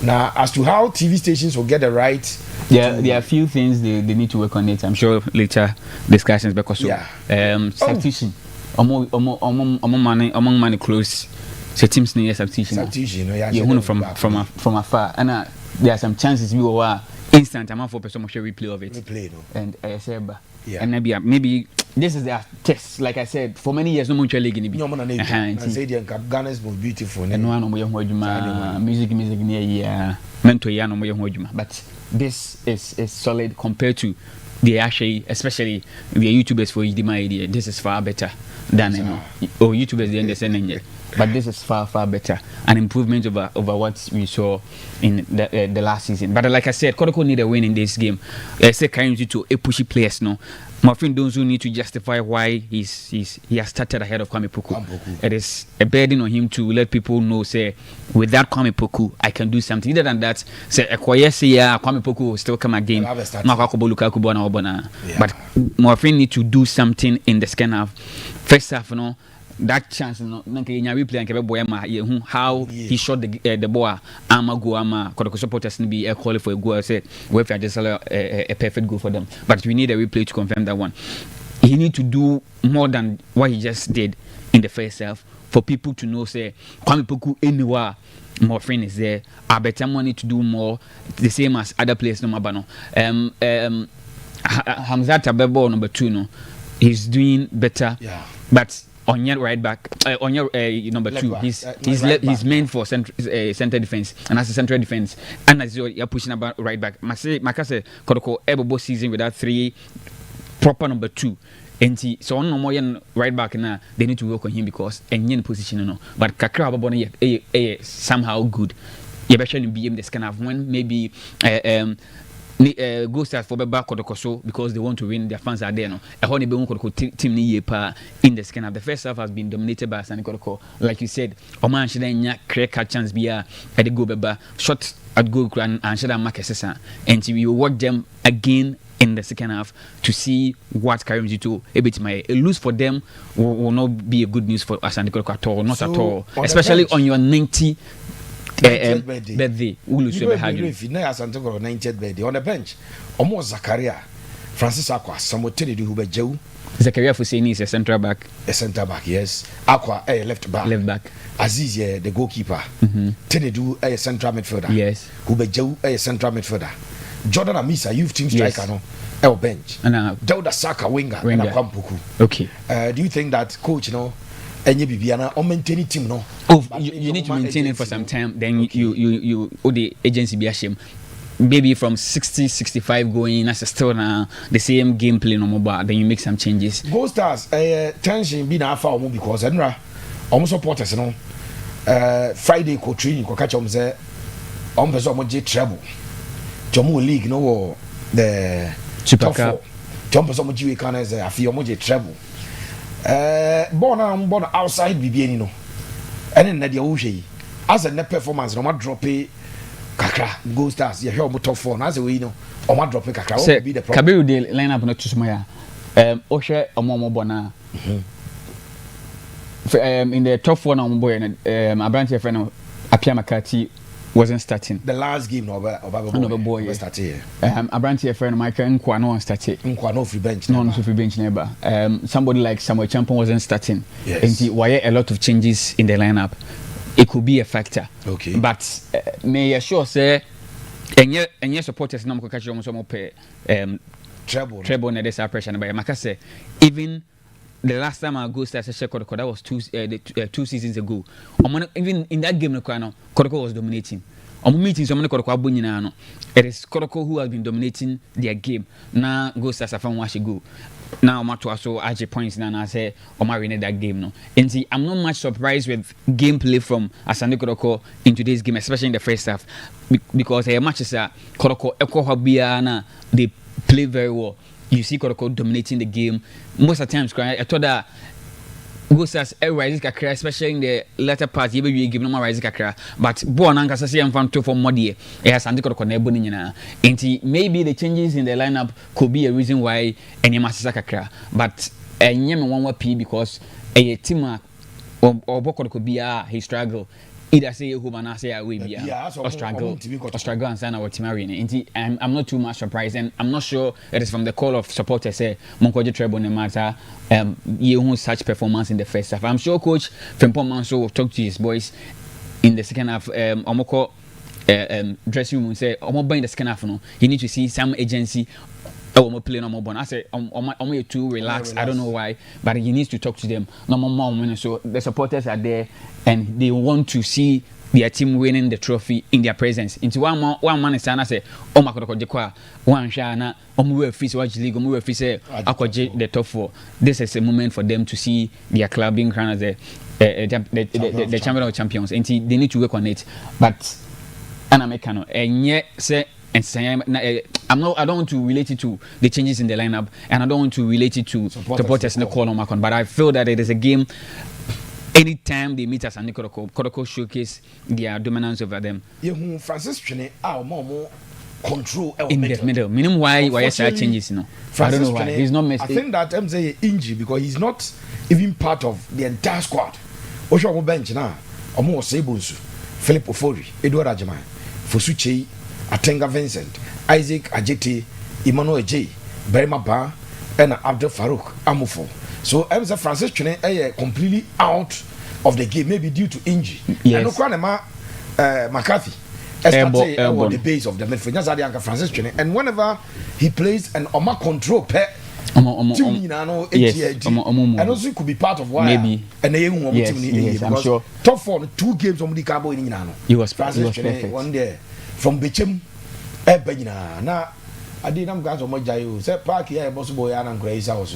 now as to how TV stations will get the right. Yeah, there are a few things they need to work on it. I'm sure later discussions because substitution. Among money close. So teams need substitution. Substitution, from afar. And there are some chances we were instant amount for person share replay of it. Replay, no. And I said, and maybe this is their test. Like I said, for many years no more league in the no man say the Ghana's most beautiful. And one music near mentor ya no more but this is solid compared to the actually, especially the YouTubers for my idea. This is far better than YouTubers the understanding. But this is far better, an improvement over what we saw in the last season. But like I said, Kotoko need a win in this game. I say currently to a pushy players no. My friend Donzu need to justify why he has started ahead of Kwame Poku. It is a burden on him to let people know, say, with that Kwame Poku, I can do something. Other than that, say, Kwame Poku will still come again. But my friend need to do something in the second half. First half, that chance replay and how he shot the ball Kotoko supporters be a call for a goal. I said I just a perfect goal for them, but we need a replay to confirm that one. He need to do more than what he just did in the first half for people to know say Kwame Poku anywhere more friend is there. I better need to do more the same as other players no mabano. Hamzat Abebo number 2 no, he's doing better, but on your right back, on your number left 2, back. He's meant for center defense, and as a central defense, and as you're pushing about right back. Makase Kotoko Ebobo season without 3 proper number 2. And so on no more right back now, they need to work on him because any position no. But Kakra Abobona somehow good. You better be in this kind of when maybe Goldstars for back Kotoko because they want to win. Their fans are there no. A honey be Kotoko team ni yepa in the second half. The first half has been dominated by Asante Kotoko. Like you said, Oman should nya create chance be at the go beba shot at goal and should mark sesa. And we will work them again in the second half to see what carries you to a bit my lose for them will not be a good news for Asante Kotoko at all, not at all, especially on your 90th birthday. Asante Kotoko 90th birthday on the bench. Almost Zakaria Francis Aqua, someone tell you who be Joe. Zakaria Fuseni is a centre back. A centre back, yes. Aqua left back. Aziz the goalkeeper. Tenedu a central midfielder. Yes. Who be Joe a central midfielder. Jordan Amisa, youth team striker, no, bench. And Dauda Saka winger. And Kwampuku. Okay. Do you think that coach, and you Bibiani or maintain team, no? Oh, you need to maintain it for some time. Then you the agency be ashamed. Maybe from 60-65 going as a still now the same gameplay no more. Then you make some changes. Goldstars, tension be now for because almost supporters, Friday ko training ko catch on say on person mo je treble jomo league no wo the Super Cup jump person mo ji we can say afi mo je treble born outside Bibiani no and na dia wo hwe as a net performance no ma drop kakra Goldstars ye hwe mo top 4 na say we no o ma drop kakra what be the problem Kabiru the lineup no to smaya o hwe omo bona in the top 4 now boy Asante friend Apia Makati wasn't starting the last game no boy started Asante friend Michael Nkwa no started Nkwa no free bench no free bench never somebody like Samuel Champion wasn't starting yes. And why a lot of changes in the lineup it could be a factor okay but may assure say and supporters no catch almost more pay treble na this pressure but Makase even the last time I go start Kotoko, that was 2 seasons ago. Even in that game, Kotoko was dominating. Meetings, it is Kotoko who has been dominating their game. Now, Goldstars are from go. Now, Matuaso, RJ points now, and I say, winning that game. No, and see, I'm not much surprised with gameplay from Asante Kotoko in today's game, especially in the first half, because matches are Kotoko, Eko they play very well. You see Kotoko dominating the game most of the times. I thought that Goldstars rises kakra, especially in the latter part. You be give no more rises kakra, but born and Kasasi and Fanto for Modi. Asante Kotoko nebo ni na. And maybe the changes in the lineup could be a reason why any masasa kakra. But nyeme one P because a team or Kotoko be he struggle. Either say Hubana say away or struggle and sign our team arena. I'm not too much surprised, and I'm not sure it is from the call of supporters say Monkoje Treble no matter you such performance in the first half. I'm sure Coach Frimpong Manso will talk to his boys in the second half. Omoko dressing room say Omo in the second half no. You need to see some agency. Oh, play no more bon. I say, I'm too relaxed. I don't know why, but he needs to talk to them. No more. So the supporters are there, and they want to see their team winning the trophy in their presence. Into one man is saying, I say, oh my God, one shana, we face watch league, we face the top 4. This is a moment for them to see their club being crowned as the champion of champions, and they need to work on it. But Anamekano, and yet say. And say, I don't want to relate it to the changes in the lineup, and I don't want to relate it to supporters in the call on Macon. But I feel that it is a game. Anytime they meet us and Kotoko showcase their dominance over them. Francis Chene, more control in the middle. Meaning why changes, you know. I don't know why. He's not messing. I think that MZ injury because he's not even part of the entire squad. Osho bench now. Omo Sebunsu, Philip Ofori, Edward Ajamai, Fosuche. Atenga Vincent, Isaac Ajeti, Emmanuel J, Berima Ba, and Abdul Farouk Amufo. So Mr. Francis Chene completely out of the game, maybe due to injury. Yes. And McCarthy on the base of the midfield. That's how Francis Chene. And whenever he plays an Oma control pet. And also could be part of why maybe and yes, I'm sure. Top 4 2 games on the cabo in he was perfect. One day from Bichim Ebena. Now I didn't go to Mojayo. Say park here, boss boy, and Grace house.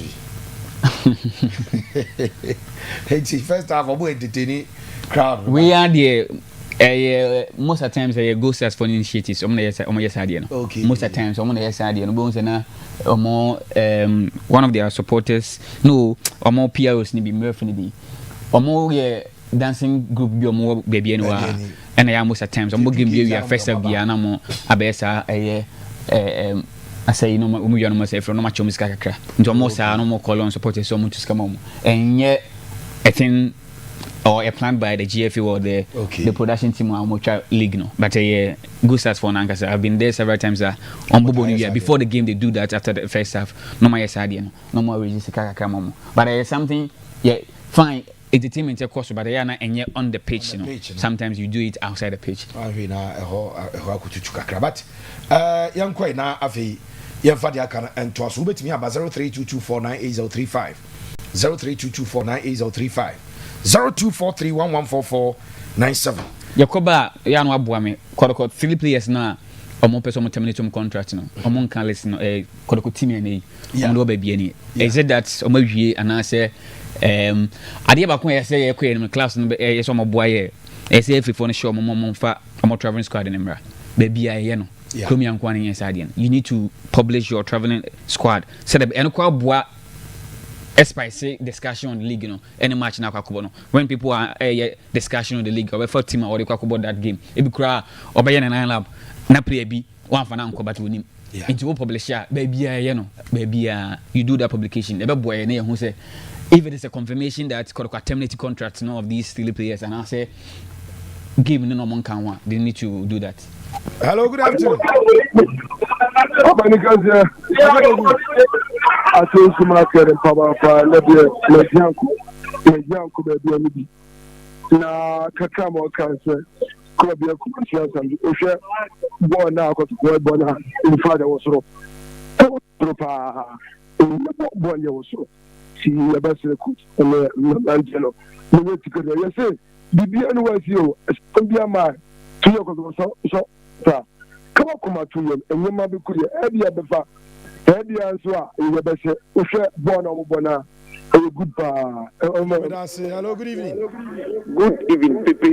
It's the first half of entertaining crowd. We are the most of the times they go search for initiatives. Okay. Most of the times, one of their supporters, no, or more PROs ni be Murphy ni be, or more dancing group be more Bibiani and I most of the times I'm going to be a first of Biana more abesa I say no we are no say from no much kakra into most no more call on supporters so much come on and yet I think or a plan by the GFA or the production team or Mocha League no but Goldstars for Nankasa I've been there several times on Bobo New Year before the game they do that after the first half no more Sadian no more register kakra but something fine entertainment course but they are not on the pitch, you know. Sometimes you do it outside the pitch. But young quite now afi young fadia can and to us with me about 0322498035 0322498035 0243114497 Yakoba Yano Abuame Kotoko 3 players now omo person terminate contract no omo can listen Kotoko team and omo Bibiani is it that omo wie and I say ade ba ko say e in class no so mo boaye say if you show mom fa am traveling squad in Emra baby I no come yan kwan inside you need to publish your traveling squad set up and kwa boa spicy discussion on the league, you know, any match now no. When people are discussion on the league or for team or they talk about that game, it be cry or by an lab na play be one for now but we into publish baby you know baby you do that publication the boy who say if it is a confirmation that Kotoko terminate contracts of these still players and I say give no one can one they need to do that. Hello, good afternoon. I told some Papa for Lebianco baby. Now, Kakamo cancer, could be a commercial and Osha born now got to go born in father was so. Born was so. See, a best cook and Angelo. You went to go there. You say, Bibiani was you, a Spambia man, 2 years ago. Come on to him, and you might be good. Every other fact, every answer, you will be born or bona. Goodbye. Hello, good evening. Good evening, Pepe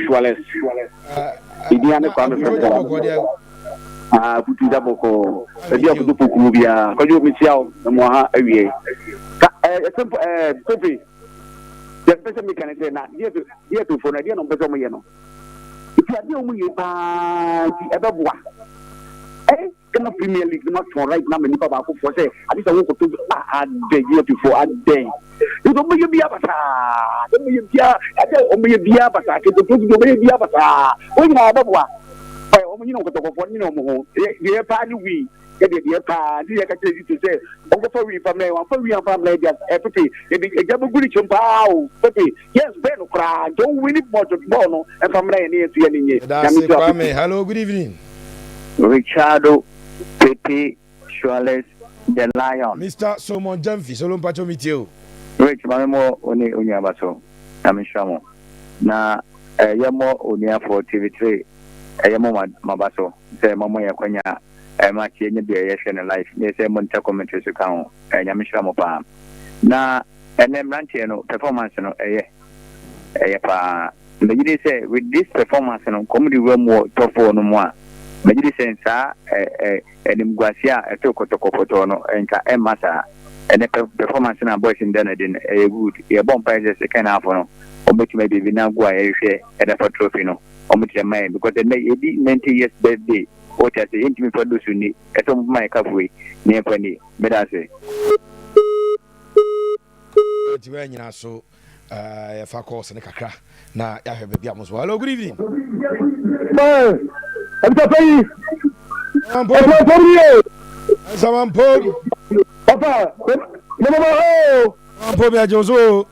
Suarez. Bibiani Putuda Boko, the dear Pukubia, Koyo Michel, the Moha Awie. Pepe, the special mechanic, not here to for an idea on Betomano. If you are the only Ebabua, can Premier League not for right now, and Papa for say, I just want to add the year before a day. You don't be a bata, don't be a Bia, I tell me a Bia, but I can do be a bata. When you are Babua, by only you know what you know, the party we. The party, I can tell you to say, over for we family, one for we and family, Pepe, a double good pow, Pepe, yes, Ben, cry, don't win it more to Bono and family near to any. Hello, good evening. Richardo Pepe Suarez, the Lion. Mr. Solomon Jamfi, Solomon Pacho Mitio. Rich Mammo, only Unyabato, Amishamo. Na Yamo Unia for TV3, Yamo Mabaso, the Mamoya Quenya. Match any be a life. They say Monta commentaries account and Yamishamo Palm. Now, and then Ranchino performance, the say with this performance and comedy room more top for no more. Major sense, and Guasia, a Kotoko Potono, and Massa, and the performance in our boys in Dunedin, a good, a bomb prices a can have on, or which maybe we now go a share at a trophy, no, or which a man, because they may be 90 years birthday. What I say, intimate produce you need, at some of my cafe near Penny, but I say. So, if I call Senecra, now I have a Biamos. Hello, good evening. I'm sorry. Someone Pope. Papa, no, I'm Pope Jozo.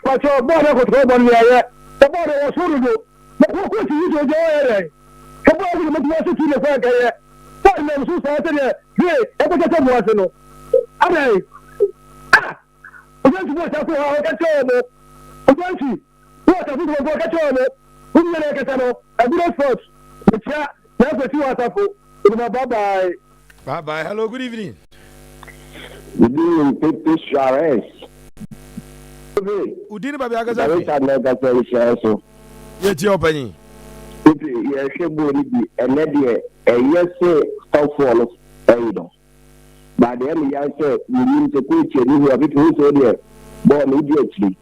But your brother was home on the the body was horrible. But what was you to enjoy? Come on, you must watch it in the fact. What name so Saturday? Hey, ever get some water? No. I I'm going to watch out for how I get over. I'm going to what I think we'll get over. Who will get over? I do not first. Yeah, that's what you are for. Bye-bye. Bye-bye. Hello, good evening. Good evening, Pepe Suarez. Udini Babi Agaza. Yet your penny. Yes, and then yes, stop for by the end, I said, you need to quit you have it who's there, born immediately,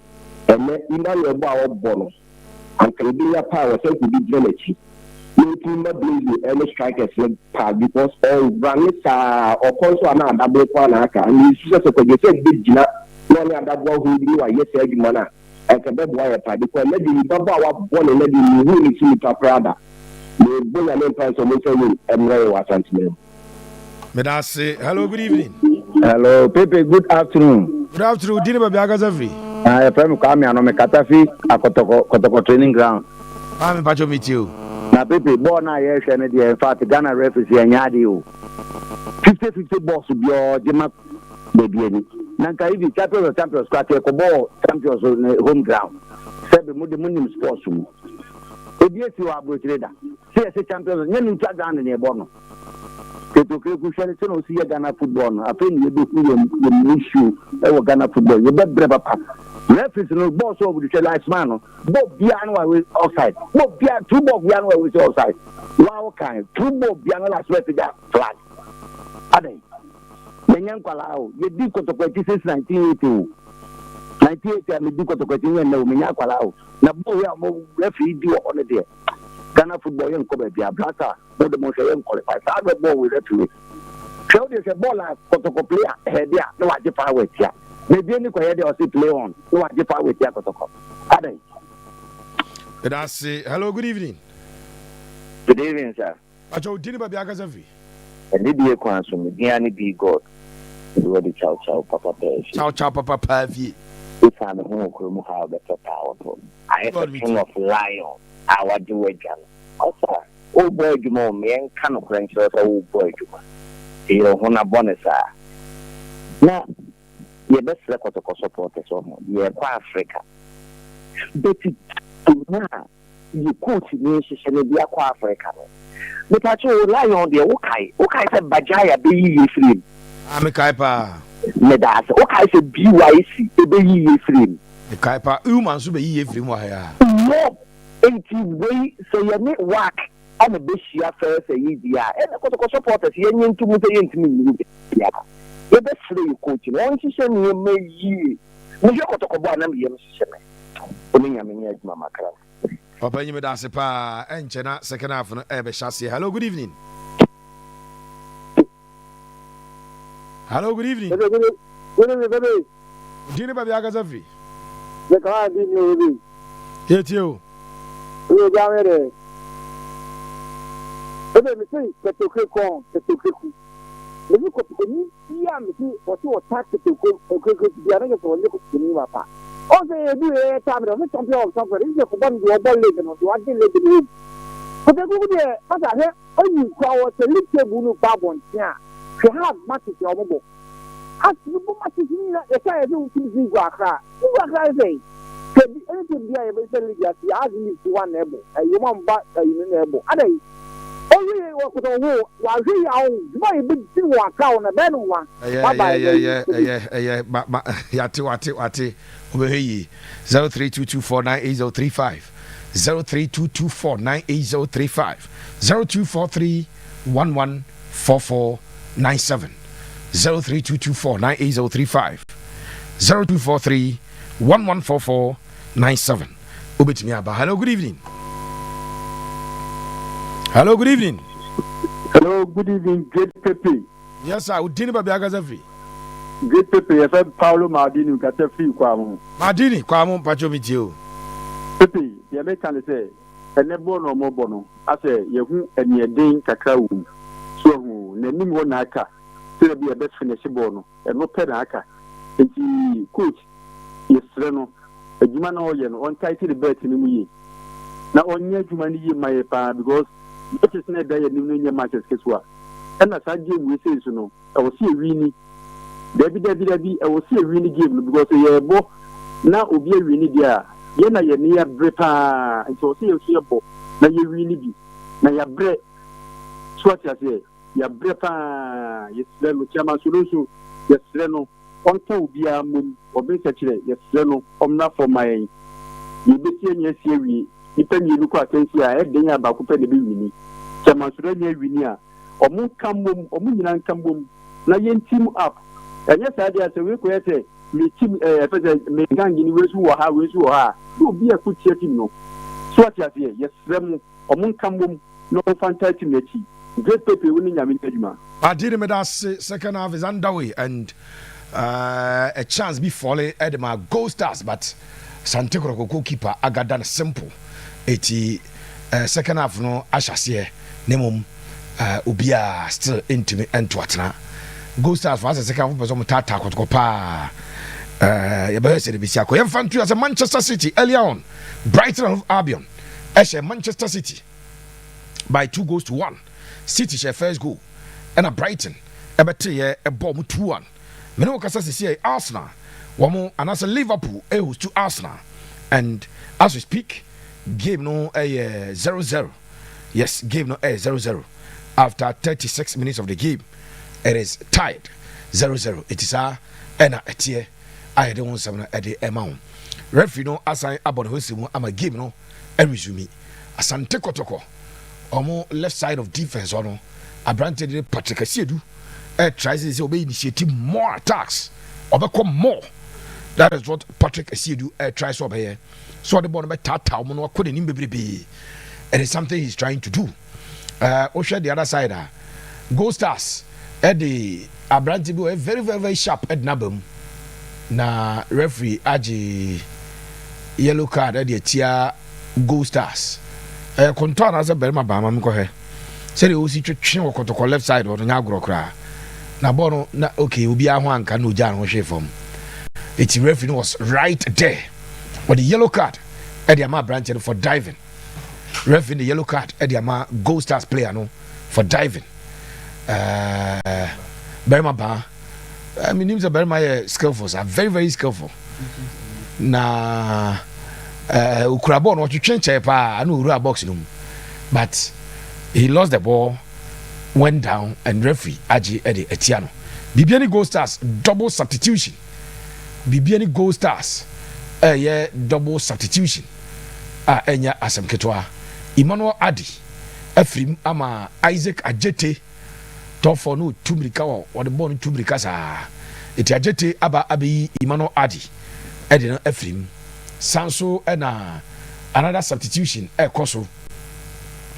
and then you know about bonus. And can be a power, so to be generated. You can not believe any strikers part because all runners are or also another double panaka, and you just a big dinner, one other one who knew a yes, every manner. And can be wire part because maybe Baba born and maybe you really see it up rather. You bring an empire of Muslim and Mary Asante. Medase, hello, good evening. Hello, Pepe, good afternoon. Good afternoon, Dini Babi Agaza free. I am coming on Katafi, a Kotoko training ground. I'm Pacho Mitio. Now, Pepe, born I yes, and in fact, Ghana refugee and Yadio. 50-50 boss will be your Jima Bibiani. Nanka, if you champions, ball champions on home ground. 7 Mudim sports. If you are a trader, say a champions, you can't down in your bonnet. Kotoko shall see a Ghana football. I think you do issue over Ghana football. You bet Breva. Referees no boss over the last man. Bob Biano was outside. Bob Biano, two Bob Biano was outside. Wow, kind. Two Bob Biano last way to that flag. Ade. Menyan kwalao. You did Kotoko since 1980. 1980 I did Kotoko when no Menyan kwalao. Na boy we are referee do on the day. Ghana football young come be a blaster. But the most young qualified. I have ball with referee. So there's a ball like Kotoko player head there. No I just power here. Maybe any quiet or see play on. No I just power with here Kotoko. Ade. That's hello, good evening. Good evening, sir. Ajo dini ba biaga zavi. And the dear Quanso, Bibiani be God. You are the chow papa bear. Ciao papa pavi. If I'm a home, how better powerful. I have a king of lion. Our do again. Also, oh boy, you know, me and can of French, oh boy, you know, Hona Bonesa. Now, your best record of support is on you're Africa. But now, you coach nations and be Africa. But I told lion the okay said Bajaya be free. I'm a kaipa. Medas, okay said BYC, be free. The kaipa, man, so be free. No, 80 way, so you make work. I'm a bit here first, a easier. And I got supporters here to move into me. Yeah, the best free coaching. Once you send me a may you got to go on and be a Mama. Papa, you made us a pa and Chena, second half of Ebe Chassis. Hello, good evening. Hello, good evening. Good evening, baby. Dini ba biaga zavi. The car did you. Yet you. We are there. Baby, me say, the Kotoko, the Kotoko. The Kotoko, yeah, me see what you attack the Kotoko, the other for the Kotoko. Also, you do a time of the champion of something. This is a one you are living on the one thing they do. But they go there, but I have only power to lift the Bunu Babon. Yeah, she has matches your mobile. As you put matches in the fire, you see Zagra. You are crazy. Can be anything be able to leave that you are in one level, and you want back a level. Are they? Only work with a war, while we are very big thing work out on a better one. Yeah. Hey, 0322498035 0322498035 0243114497 0322498035 0243114497 Ubetimi aba. Hello, good evening. Hello, good evening. Hello, good evening, Great Pepe. Yes, sir. Udini ba biaga zafi. Great Pepe, I said Paulo Mardini, got a free quam. Mardini, kwamo pacho mitio. Pepe, the American say, and never no more bono. I say, you and your ding cacao. So, Nenim one naka, to be a best finish bono, and no penaka. And he coach, yes, Reno, a human organ, on title the bed in me. Now, on your humanity, my pa, because what is not there in your matches, Keswa. And as I give we say, no, I will see a weenie. Debbie, I will see a weenie game because a year bo now will be a weenie there. Yena ye near brepa, and so see a bo. Now you weenie be. Now your bread, swat as ye, your brepa, yes, then Chairman Solution, yes, Reno, on to be a moon, or basically, yes, Reno, not for my. You be seeing yes, here we, depend you look at things here, I had dinner about the weenie. Chairman Solution, winia. Omu kambum, omu nyinan kambum, na yen team up. And yes, I did say we could say me team me gang in wesu ha. No be a good team no. So what you say? Yes, them omu kambum no fantastic mechi. Great Pepe winning yamin tejuma. I did me that second half is underway and a chance be falling at my Goldstars, but Asante goalkeeper agadan simple. Eti second half no ashase nemum. Ubia still into me and Twatna. Goldstars for us a second person Tata Kotoko. Yabaser Bisiako. You found as a Manchester City earlier on. Brighton of Albion. Eshe Manchester City by 2-1. City share first goal. And a Brighton. Ebete a bomb 2-1. Meno Kasa see Arsenal. Wamo and as a Liverpool who's to Arsenal. And as we speak, game no a 0-0. Yes, game no a 0-0. After 36 minutes of the game, it is tied 0-0. It is a ena etie. I don't want some at the amount. referee no assign about hosimu ama game no e resume Asante Kotoko omo left side of defense ono abrante de Patrick Asiedu tries to say obey initiate more attacks obekọ more. That is what Patrick Asiedu tries to obey. So the ball be tata omo no akọ nim bebrebe. It is something he's trying to do. Osha the other side Goldstars the abrante be very very very sharp at nabam na referee agi yellow card at the tia Goldstars contour as a berma bama mko he say the osi twetwe Kotoko left side or nya agro kra na ball na okay obi aho anka no gya no hwe fam it referee was right there but the yellow card at the ama branch for diving referee the yellow card at the ama Goldstars player no for diving berma ba I mean names are very skillful are very very skillful na Ukurabon what you change pa anu uru box no but he lost the ball went down and referee agi etiano Bibiani Goldstars double substitution Bibiani Goldstars yeah double substitution enya asem ketwa Emmanuel Adi Efrim ama Isaac Ajete tofo no tumrika or the ball tumrika sa eti Ajete aba abi Emmanuel Adi no Efrim Sanso and another substitution koso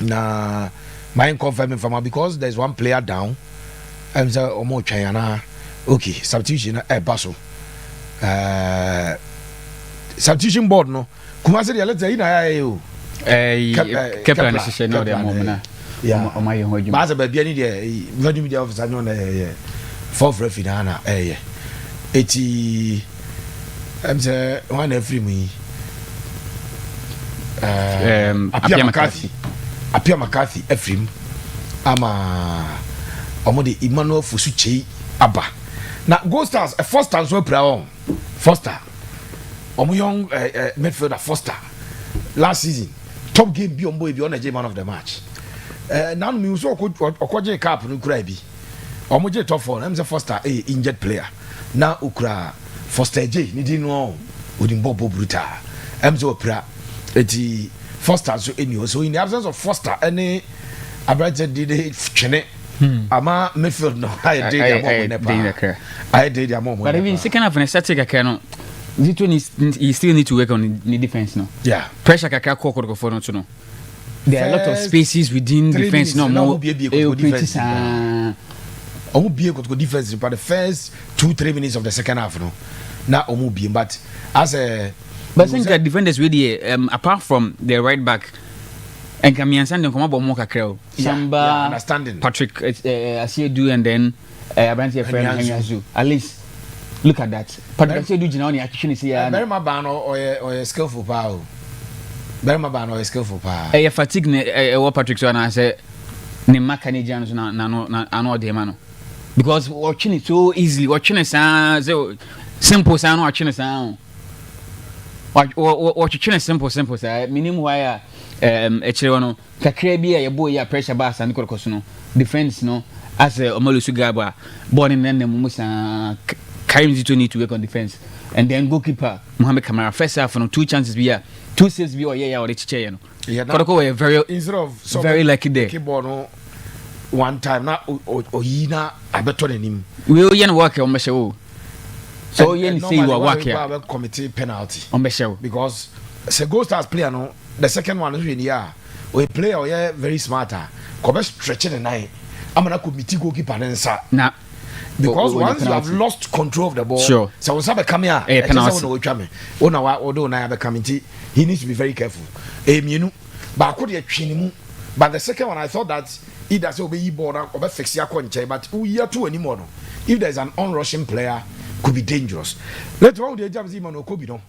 na my confirming from because there's one player down and say omo chayana okay substitution baso substitution board no kuma say let's say na yo captain decision no dem na yeah o my ho ba za ba bia ni de video media officer no na fourth referee na eti say one every me Apia McCarthy Efrim ama omode Emmanuel Fosuchei aba na Goldstars first and so play on Foster young midfielder Foster last season top game bi ombo bi on a man of the match now me so okoje cap no kura bi omoje top 4 na me say Foster injured player na okura Foster J ni di no odimbo brutal emzo opera eti Foster so anyway so in the absence of Foster any abrante did chene ama midfield no I did their mom but even second half in static akano you still need to work on the defense no yeah pressure kakra Kotoko for no to no there are a lot of spaces within defense no more defense omo bie Kotoko defense but the first 2-3 minutes of the second half no na omo bie but as a but I think that defenders really apart from the right back and can me understand come about more kakra Samba understanding Patrick Asiedu and then Abranti FM at least look at that Patrick Asiedu jina oni akishini si ya very ma ba no or skillful pa o very ma ba no skillful pa fatigue ne what Patrick so na say ne mechanical na no de man because watching it so easily watching it so simple sound watching it sound what you simple say minimum why actually no kakra bi ya boy ya pressure ba Asante Kotoko no defense no as omolusu gaba born in them musa Karim Zito need to work on defense and then goalkeeper Mohamed Kamara first half no 2 chances bi ya 2 saves bi or the chiche no Kotoko were very instead of very lucky there keyboard no one time na oyina abeto nanim we yen work on mesho so yen say you are working committee penalty on mesho because say Goldstars player no the second one is really we play or very smarter ko stretching the night amana committee goalkeeper nsa na because once you have lost control of the ball sure. So we sabe come here penalty ona wa odo na be coming he needs to be very careful mienu ba ko de twinimu but the second one I thought that either say obey ball na obe fix ya konche but we here to anymore no if there's an on-rushing player could be dangerous let all the jams even Okobi no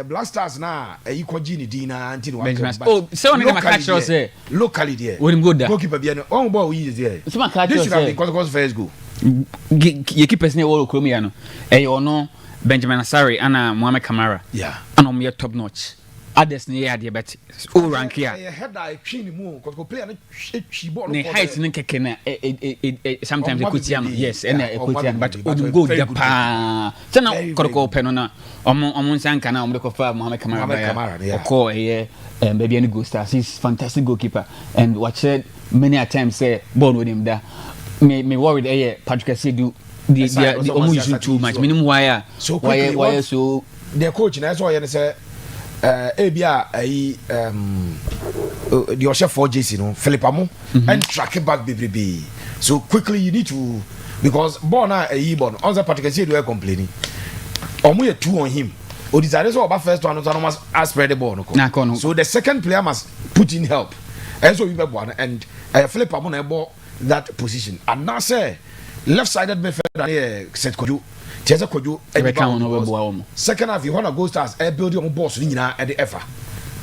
Black Stars na ikoji ni dina anti no oh so on the catch us say locally there we go there goalkeeper Bibiani on ball we is there so my catch us say Kotoko's first goal ye keep person all Okromi ya no ono Benjamin Asare and Mohamed Kamara yeah and on top notch others near the bet all rank here head I chin mu ko play na twi ball ne height ne keke na sometimes ekutiam yes and ekutiam but go japa tena koroko peno na omo nsanka na omo de kofa Mohamed Kamara ko Bibiani Goldstars. He's fantastic goalkeeper and watched many a times say ball with him there me worried Patrick say do the almost using too much minimum why so the coach na so say ebia the Osha 4JC no Philip Amo and track it back baby so quickly you need to because ball na ball on the Patrick say do complaining omo ye 2 on him or desire so about first one so must spread the ball no so the second player must put in help and so we be one and Philip Amo na ball that position and now say left sided midfielder set Kojo Cheza Kojo second half you want to Goldstars build your boss nyina at the effort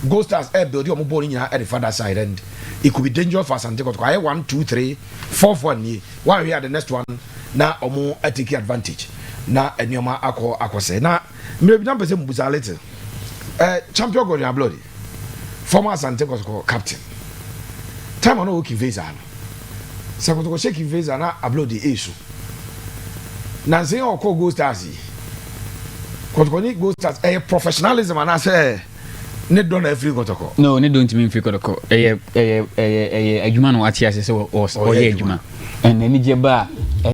Goldstars build your ball nyina at the further side and it could be dangerous for Asante Kotoko 1 2 3 4 1 one we are the next one now omo take advantage na enyoma akọ say na maybe na pese mbuza later champion Gordon Bloody former Asante Kotoko captain time on working visa no se Kotoko shake visa na Bloody issue na say o ko Goldstars Kotoko ni Goldstars professionalism and I say ne don every Kotoko no ne don't mean free Kotoko adwuma no ati ase say o ye adwuma and any jeba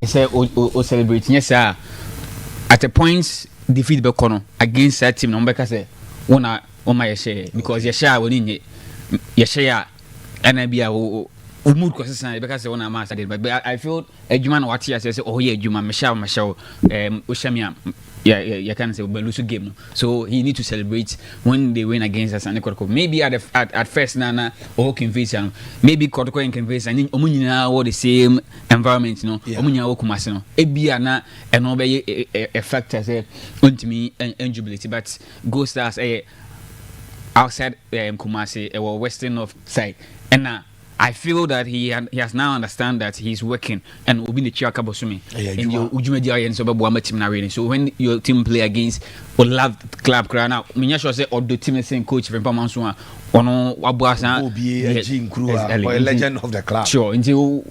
say o celebrate yes sir at a point defeat be kono against that team no mbeka say wona o ma ye share because ye share woni nye ye share ana bia o mood ko sesa because wona ma say but I feel adwuma no ati ase say o ye adwuma me share o shamia you can say we lose a game so he need to celebrate when they win against us and Kotoko maybe at first nana or convince maybe Kotoko and convince and omunyina all the same environment you know omunyina wo kumase no ebia na eno be a factor say untimi enjubility but Goldstars outside Kumasi or western of side and I feel that he has now understand that he's working and will be the Chiaka Bosumi. And your Ujumedi and Sobabuama team na really. So when your team play against or love club crana, Minyasho say or the team is saying coach from Pamansua or no Wabuasa or a legend of the club. Sure, until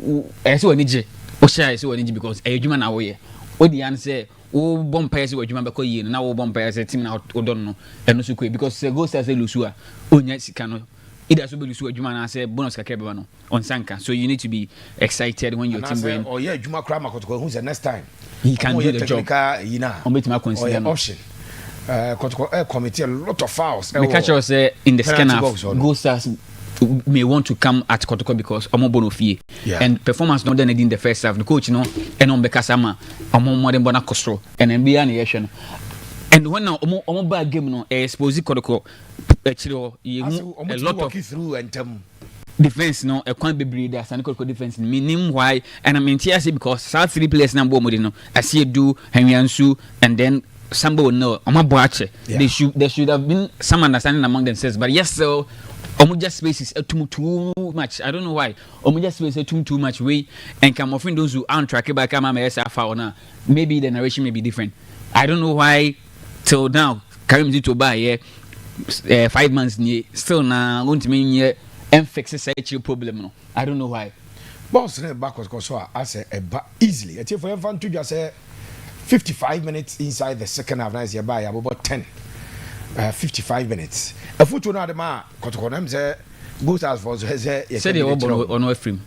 so energy. Osha so energy because a human away. What the answer o bomb players what you remember ko yi na o bomb players team na o don no eno so because Goldstars say Lusua onya sikano either so be Lusua adwuma na say bonus kakebe no on sanka so you need to be excited when your team win or yeah adwuma kra Kotoko who's the next time he can do the job on bet ma consider option Kotoko committee a lot of fouls me catch us say in the second half Goldstars may want to come at Kotoko because omo bonofie and performance not done in the first half the coach no and on bekasama omo modern bona kostro and NBA na yehwe no and when now omo bad game no expose Kotoko actually a lot of through and defense no a quite be breeder and Kotoko defense meaning why and I mean TSC because South three players na bomb no I see do Henry Ansu and then somebody no omo boache they should have been some understanding among themselves but yes so Omuja space is too much. I don't know why. Omuja space is too much way and come offering those who aren't tracking back maybe the narration may be different. I don't know why till now Karim to buy 5 months still now going to mean and fix a problem. No. I don't know why. Boss backwards because I say easily. I tell for everyone to just say 55 minutes inside the second half nice by about 10. 55 minutes. A foot to another man, Kotoko say Goldstars for say they were on free.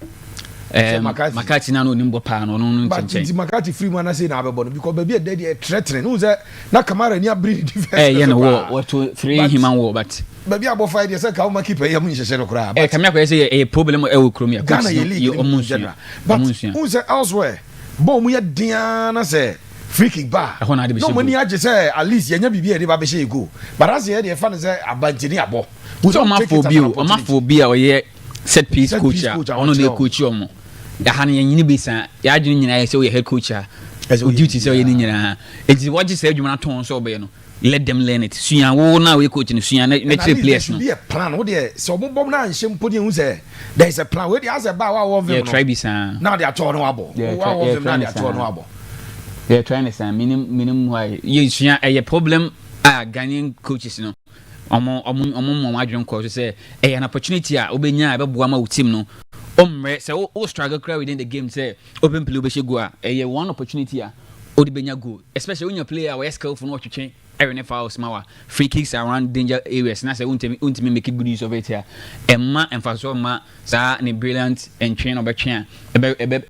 Makati na no nimbo pa no no but Makati free man say na abebo because baby dey threatening who say na Kamara ni breed defense yeah no what to 3 human war but baby abo fight say ka uma keeper ya mu nhye no kra Kamia ko say a problem e wo kromia Ghana you omunsu but who say elsewhere bo mu ya diana say free kick bar no money age say at least yenya bibia dey ba be shey go but as here dey fan say abantini abo we don't amaphobia or ye set piece coach ono dey coach omo ya han yanyini bisa ya adwene nyina say we head coach duty say we nyina enti what you say adwuma na ton so be no let them learn it suyan wo na we coach no suyan na three players no be a plan wo dey so bom na nhye mpodi hu say there is a plan we dey as a ba wa no try bisa now they are torn no abo wa now they are torn no abo they're trying to say minimum why you see a problem Ghanaian coaches no ọmọ adwene kọ so say an opportunity a obenya be boa ma wo team no say o struggle cry within the game say open play obehye go a one opportunity a odi benya go especially when your player we skillful no twetwe every fouls mawa free kicks around danger areas na say untimi make good use of it here emma emphasis ma sa ne brilliant and train obetwe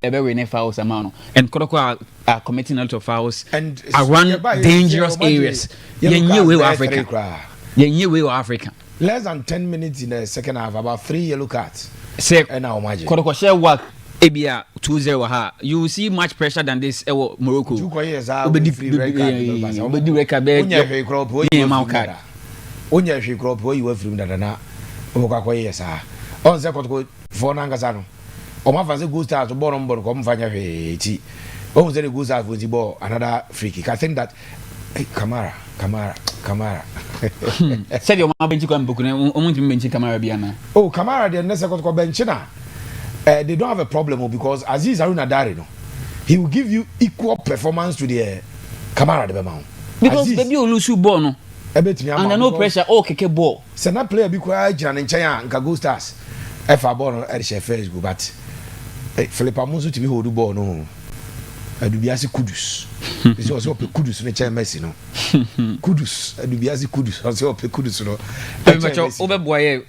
ebe we fouls amount and Kotoko are committing a lot of fouls and around dangerous areas yenye we Africa less than 10 minutes in the second half about 3 yellow cards say and now imagine Kotoko share work Ebia 2-0 ha you will see much pressure than this Morocco obedi record onye crop you from that na obokwa yes ah on say Kotoko for nangasa no o ma fa say Goldstars to born ko mfanya hwe ti o say Goldstars for the ball another free kick I think that Kamara said your ma benchi ko mboku na o mo ntimi benchi Kamara bia na oh Kamara the next Kotoko benchi na they don't have a problem because Aziz Haruna Dare no he will give you equal performance to the Kamara the Bemau because Aziz, baby you lose ball no and no pressure keke ball say na player bi kwa jina nchen nka Goldstars efa ball no e share first go but Philip Amonso to be hold ball no adubiasi kudus is also pe kudus no chen Messi no kudus adubiasi kudus also pe kudus no very much overboy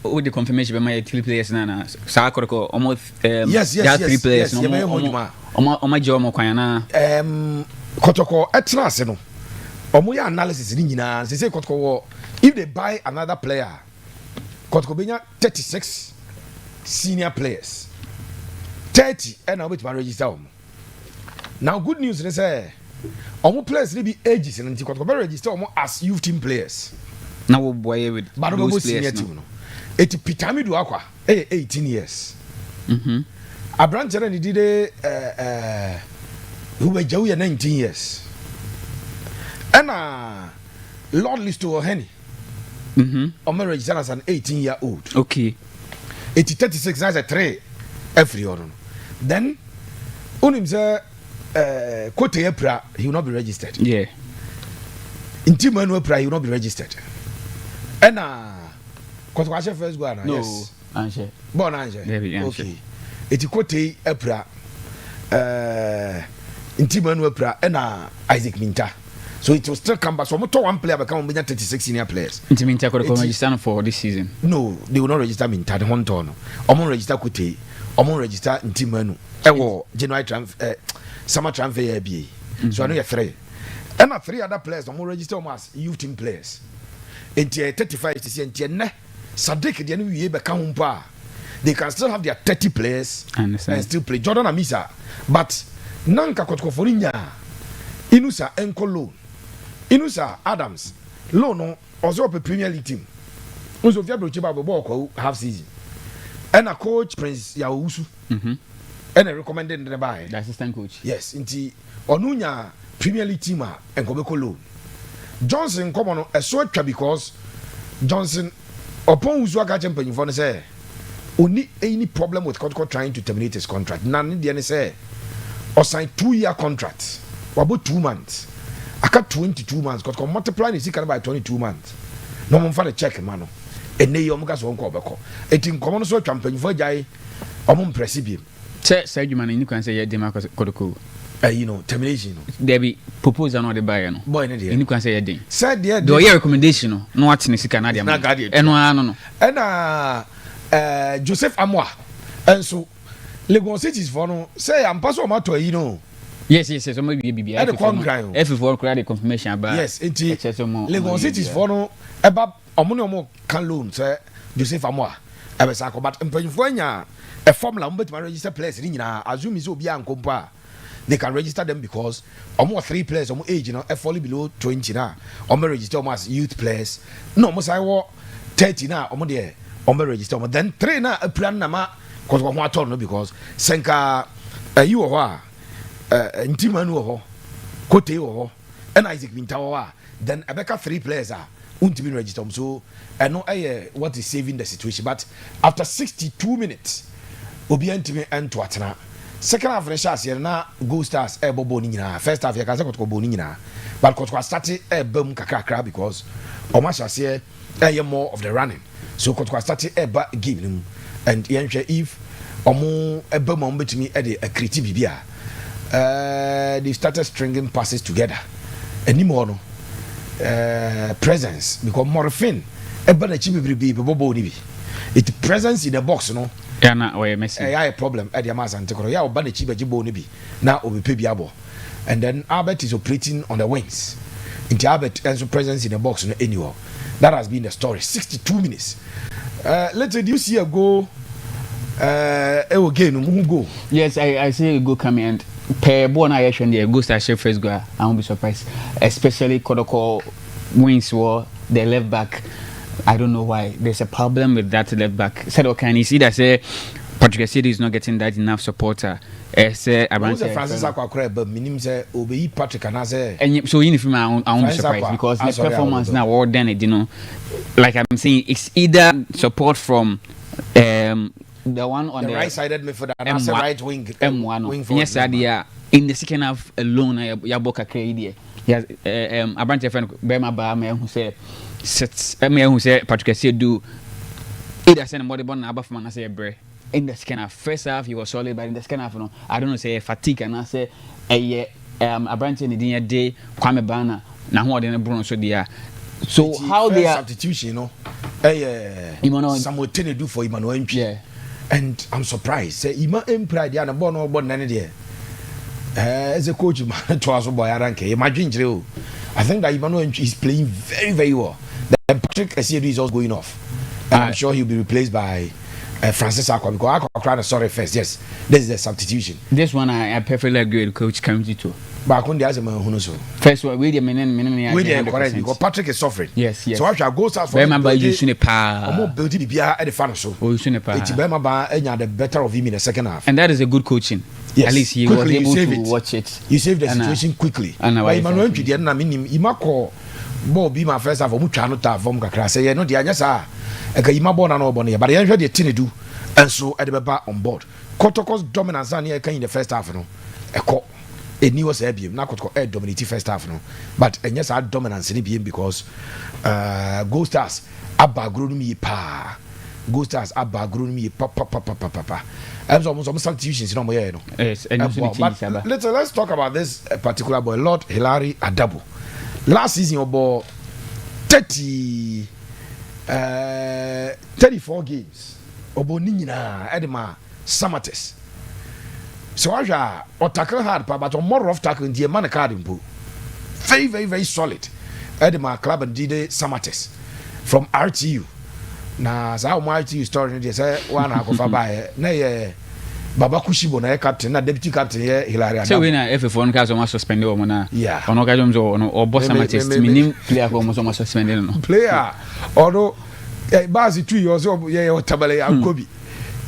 with the confirmation by my three players na sa Kotoko almost yes three players no o jo mo kwan na Kotoko etrase no omo ya analysis ni nyina say Kotoko if they buy another player Kotoko benya 36 senior players 30 and now to register now good news they say omo players they be ages and Kotoko be register omo as youth team players now we boy with those senior team no eti pitamidu akwa 18 years Abrante ni did who were jawu 19 years and Lord Listo Henny omo register as an 18-year-old okay eti 36 as a 3 every year then unim say Kote Epra he will not be registered yeah Inti Manu Epra he will not be registered and Kotoko first go na yes Anje born Anje okay eti Kote Epra Inti Manu Epra and Isaac Minta so it will still come back so moto one player become 36 senior players Inti Minta Kotoko register for this season no they will not register Minta the honto no omo register Kote omo register Inti Manu ewo January summer transfer year be so I know you 3 and 3 other players omo register omo as youth team players enti 35 to see enti ne Sadik de no wie be ka humpa they can still have their 30 players and still play Jordan Amisa but nanka Kotoko for nya Inusa Enkolo Inusa Adams loan also a Premier League team unso fia bro chiba ball ko half season and a coach Prince Yawusu and I recommended the buy the assistant coach yes inti onunya Premier League team and Kobeko loan Johnson come on a short because Johnson upon Uzu aga champion for say only any problem with Kotoko trying to terminate his contract none the say or sign 2-year contract or about 2 months I got 22 months Kotoko multiply is by 22 months no one for the check man and they omugas won ko beko etin common so champion for jai omum presibium say you man you can say yeah Kotoko you know termination there be proposal no the buyer no boy you can say yeah said there do your recommendation no what ni sika na dia no no and Joseph Amwa and so Lagos cities for no say am pass o matter you know yes so maybe Bibiani if for the confirmation about yes Lagos cities for no eba omo kan loan say Joseph Amwa ebe sa ko but mpanyfo anya a formula mbet ma register players ni nyina assume is obi ankompa they can register them because almost 3 players almost age falling below 20 now almost register almost as youth players no almost I war 30 now almost there almost register almost then 3 now a plan nama because we want to know because senka you or Ntimanu or Kote or and Isaac Mintawa then Abeka 3 players are untimi register so I know what is saving the situation but after 62 minutes obi antimi ento atena second half fresh as na Goldstars bobo ni nyina first half ya ka se Kotoko bo ni nyina but Kotoko started bam kakra because omashase more of the running so Kotoko started ba game nim and yenhwe if omo bam omo betimi a creative bibia they started stringing passes together anymore no presence because morphine eba na chi bibi bobo ni bi it presence in the box no yeah na we Messi a problem at the Asante koro ya oba na chi beji bo ni bi na obepe bi abo and then Albert is operating on the wings into Albert and so presence in the box no anywhere that has been the story 62 minutes later do you see a goal again who go yes I see a goal coming and per born I actually the Goldstars first goal I won't be surprised especially Kotoko wings war the left back. I don't know why there's a problem with that left back. Said okay, you see that say Patrick City is not getting that enough supporter. Say Asante Francis Akwakura but minim say obey Patrick and say and so in film I won't be surprised because the performance now all done it, you know. Like I'm saying, it's either support from the one on the right-sided midfielder and the right wing M1. Yes, idea in the second half alone Yaboka crazy. Yes, Asante friend Bema Ba me who say who say Patrick City do either send body born above from and say bre. In the second half, first half he was solid, but in the second half, no, I don't know, say fatigue and I say a branch in the day, Kwame Bana, now more than a Bruno so they are. So how they are substitution, you know, some to do for Emmanuel MP. Yeah. And I'm surprised. Say Ima Empire, Diana Bono, Bonani there. As a coach, Twazo boy, imagine Joe. I think that Emmanuel MP is playing very, very well. Then Patrick Essiedu is also going off. And I'm sure he'll be replaced by Francis Akwa because Akwa sorry first. Yes, this is the substitution. This one I perfectly agree with Coach Kamji too. But I couldn't ask him who so. First one, we the correct because Patrick is suffering. Yes. So I shall go start for. Remember you soon a pa. I'm more building the beer at the fan so. Oh, you soon a pa. It's the better of him in the second half. And that is a good coaching. Yes. At least he quickly was able to watch it. You saved the situation quickly. And Emmanuel P didn't mean him. Imako Bo be my first half of Muchano ta from Kakra. Say no the anyasa. Eka Imabo na no boni. But the answer the thing do. And so at the back on board. Kotoko's dominance in the first half no. Eko it was a beam. Now Kotoko dominated first half no. But and yes our dominance in beam because Goldstars abba grown me pa. Goldstars abba grown me pa. I'm almost substitutions no more no. Yes, and let's talk about this particular boy, Lord Hilary Adabo. Last season about 34 games. Obo Nina Edema Samates. So I or tackle hard, but on more rough tackle in the man card impo. Very, very, very solid. Edema Club and Dide Samates from RTU. Na za RTU story they say one akofa by na Baba Kushibo na captain na deputy captain here Hilary Adabo. So we na F4 nka so ma suspend o mo na. Yeah. Ono ka jom so ono obo Samates minim player ko mo so ma suspend no. Player ono Bazi 2 years old, yeah, Tabale and Kobe.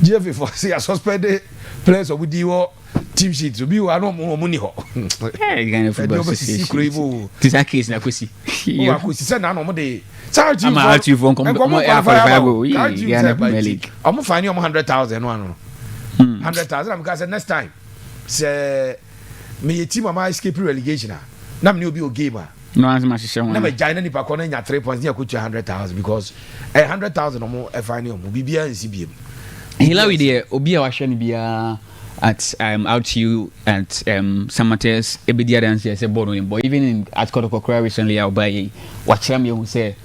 Jeffy for say, I suspended players of Diwo team sheet to be one more money. Hey, kind of football. This a case, Nakusi. You could send an omode. I'm out you from I'm finding 100,000 one. 100,000 because next time, say, me a team of my escape relegation. Now, you'll be a gamer. No answer my show. Never giant if I connect 3 points near 100,000 because 100,000 or more if I know Bibiani and CBM. Hilary the Obia Washan be at out to you at Samates Ebidia dance as a board boy. Even in at Kotoko recently I'll buy what champion who say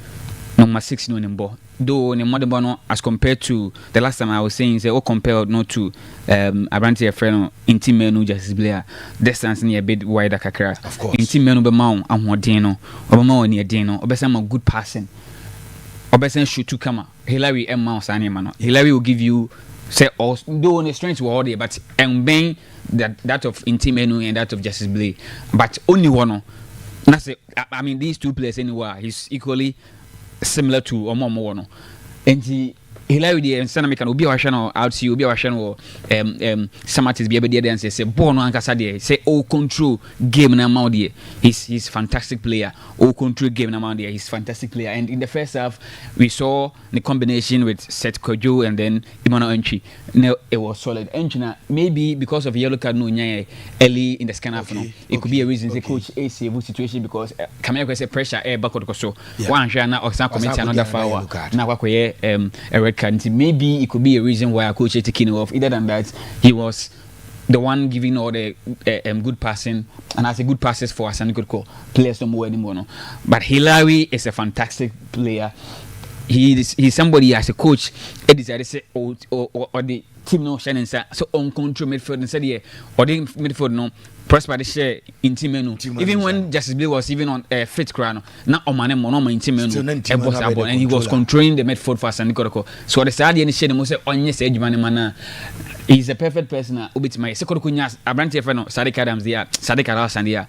number 6 no number. Though in modern bono as compared to the last time I was saying say compared not to Asante friend in team menu just player distance near a bit wider kakra. Of course. In team menu be mount and Wadino or more near Dino or some good passing. Or best shoot to come. Hilary M Mouse Animano. Hilary will give you say all though on the strength were all there, but being that of in team menu and that of Justice Blay. But only one. That's it. I mean these two players anywhere he's equally similar to Omo no. And Hilary the Sana Mekan Ubi Washano out see Ubi Washano Samatis be able to say born on Casadia say all control game na Maudie. He's fantastic player. All control game na Maudie. He's fantastic player. And in the first half we saw the combination with Seth Kojo and then Imano Entry. No, it was solid. Entry maybe because of yellow card no early in the second half. It could be a reason the coach a save situation because Camille say pressure air back so one share na Oxan commit another foul. Now a red card. Maybe it could be a reason why a coach is taking off. Either than that, he was the one giving all the good passing, and as a good passes for Asante Kotoko players no more anymore. No. But Hilary is a fantastic player. He's somebody as a coach. It decided to say or the team no shining so on control midfield and said yeah or the midfield no. Prosper the share in team menu. Even when Justice Blue was even on fit crown, not on my in team menu, and he was controlling the midfield for Asante Kotoko. So the side and share the most on yes edge man. He's a perfect person. Ubit my second kunyas Abrante Feno, Sadiq Adams there, Sadiq Alas and yeah.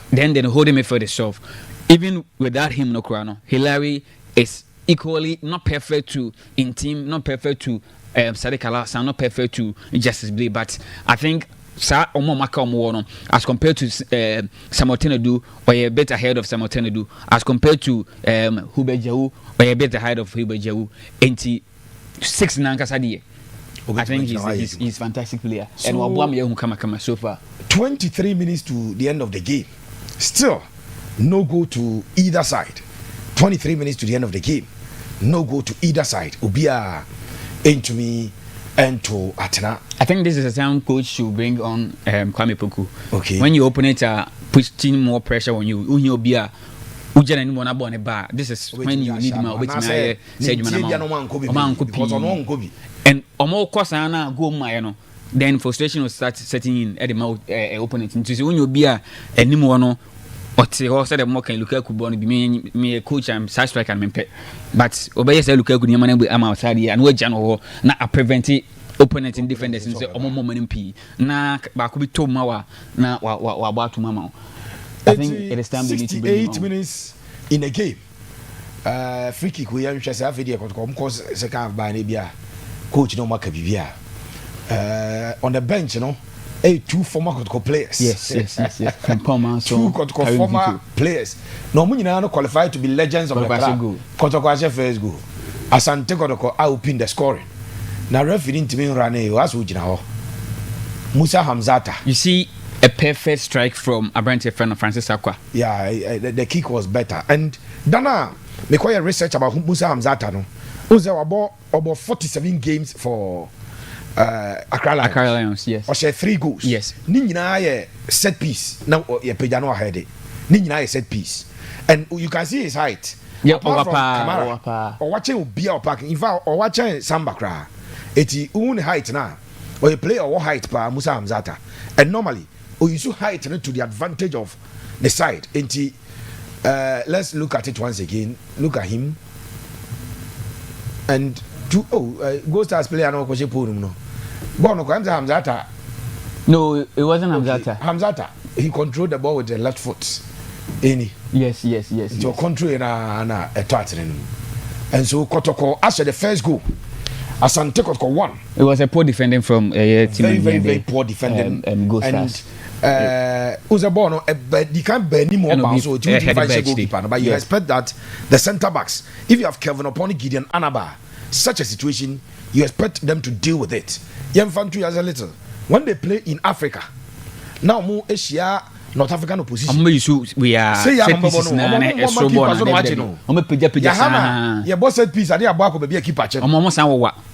Then hold him for the solve. Even without him no crown, Hilary is equally not perfect to in team, not perfect to Sadiq Alas, not perfect to Justice Blue, but I think Sa Omo Maka Omo as compared to Samotenedu or a bit ahead of Samotenedu as compared to Hubejahu or a bit ahead of Hubejahu 86 Nankasadi. I think he's fantastic player. So, and Wabwam who come so far. 23 minutes to the end of the game. Still no goal to either side. 23 minutes to the end of the game. No goal to either side. Ubia into me. And to Atena. I think this is a time coach should bring on Kwame Poku. Okay. When you open it, putting more pressure on you. Unyo bia, uja na nimu nabo ne bar. This is when you need more. Which may say you man. And omo kosa na go ma then frustration will start setting in at the mouth opponent. Into unyo bia nimu no. But he said more can Lukaku born be me a coach and side striker and mempe. But obey say Lukaku ni man am outside and we jano na a prevent opponent in defenders and say omo moment p na ba ko bi to mawa na wa ba to mama. I think it is time we need to bring 8 minutes in a game. Free kick we am chese afedi Kotoko cause second half by na bia coach no maka bibia. On the bench two former Kotoko players. Yes. From Poma, so two Kotoko former players. No, we no qualified to be legends of the club. Kotoko has first goal. Asante Kotoko opened the scoring. Now referee didn't mean Rane was Ujina. Musa Hamzata. You see a perfect strike from Abrante friend of Francis Akwa. Yeah, the kick was better. And Dana, me quite research about Musa Hamzata. No, was about 47 games for. Accra Lions, yes. Or share 3 goals. Yes. Nina set piece. Now you pejano ahead. Nina set piece. And you can see his height. Yeah, or watching Ubia parking. In fact, or watching Samba cry. It's own height now. Or you play or height by Musa Hamzata. And normally, or you should height to the advantage of the side. Let's look at it once again. Look at him. And Goldstars player no question put no. Bono Hamzata. No, it wasn't Hamzata. Hamzata. He controlled the ball with the left foot. Yes. So control na a tartan. And so Kotoko after the first goal. Asante Kotoko won. It was a poor defending from team. Very poor defending. Goldstars. And Uzabono, but you can't bear any more bounce so to goalkeeper. But you expect that the centre backs, if you have Kelvin Oponi, Gideon Anaba, such a situation, you expect them to deal with it. Young fan 2 years a little. When they play in Africa, now more Asia, North African opposition. We are say ya boss set piece, I did a be a keeper.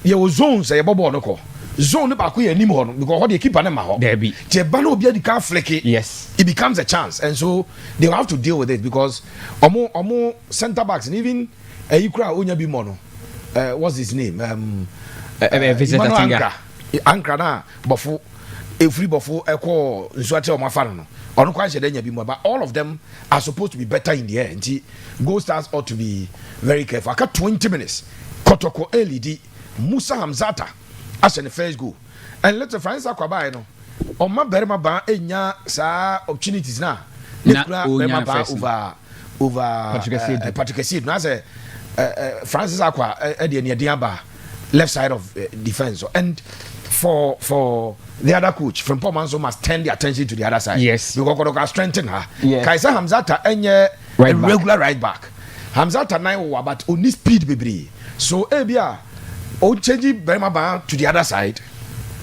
You was zones, say a bobo no. Zone ba ko anim ho no because how the keeper na ma ho there be je ba na obi adi ka flick yes it becomes a chance and so they will have to deal with it because omo center backs and even ikura onya bi mo no what's his name Ankara na bofo every bofo eko nsuate o mafa no ono kwa shede nya bi mo but all of them are supposed to be better in the air and Goldstars ought to be very careful. Aka 20 minutes Kotoko LED Musa Hamzata as in the first goal. And let's Francis Akwabai no. On my berma ba enya sa opportunities na. Berma ba over Patrick Seed. Na say Francis Akwa e de ne ba. left side of defense. And for the other coach, from Pomanso must turn the attention to the other side. Yes. Because Kotoko strengthen her. Yes. Kaisa Hamzata enye Right a back. regular right back. Hamzata nine but only speed baby. So Ebia o change Berma to the other side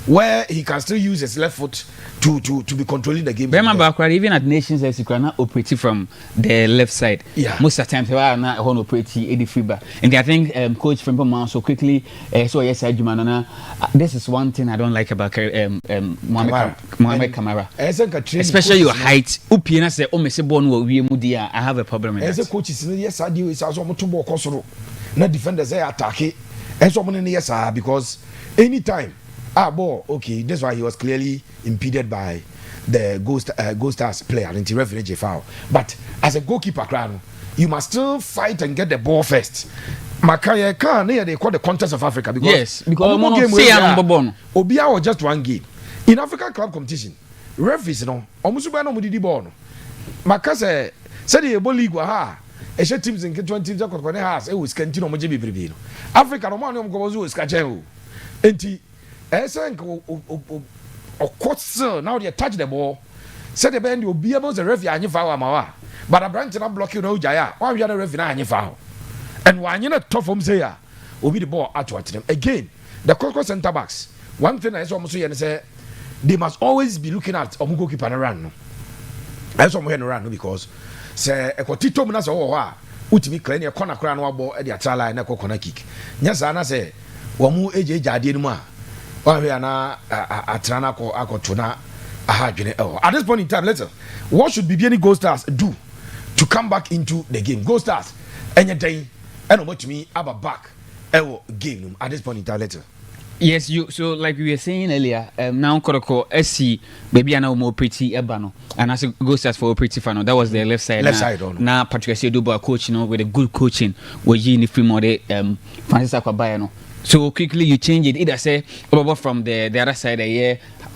where he can still use his left foot to be controlling the game. Remember, even at Nations, as you cannot operate from the left side. Yeah. Most of the time, they are not operating Eddie Fiba. And I think Coach Frimpong so quickly, so yes, this is one thing I don't like about Mohamed Kamara. Especially your height. Upiena say, oh, Messi born will be Mudia. I have a problem with that. As a coach is yes, I do. It's also to ball console. Not defenders they attack it. And so many yes, because anytime. Okay, that's why he was clearly impeded by the Goldstars player and the referee foul. But as a goalkeeper, you must still fight and get the ball first. Makaya can they call the contest of Africa because Obia was just one game in African club competition. Referees no, almost no mudi ball no. Makase said the ball league ha. Eshe teams in 20 teams that could has it was continue moje bibribi no. Africa no man no go was kache enti of course, now they touch the ball. Said the band will be able to referee and you foul amawa. But a branch not block you no jaya. Why you are the referee and you foul? And when you're not tough from say, will be the ball out to them. Again, the Kotoko centre backs. One thing I saw say they must always be looking at Omugo keep and run. I saw him run because say a Kotito Munas or Utimi clean your corner crown or ball at the Atala and a corner kick. Yes, Anna say, Wamu AJ Jadinuma. At this point in time, what should Bibiani Goldstars do to come back into the game? Goldstars, any day, and what to me about back game at this point in time later. Yes, so like we were saying earlier, now Kotoko SC Bibiani more pretty Ebano and as Goldstars for pretty fan. That was the left side. Now Patricia Dubois coach, with a good coaching, with Gini Frimode, Francis Akwabayano. So quickly you change it. Either say over from the other side,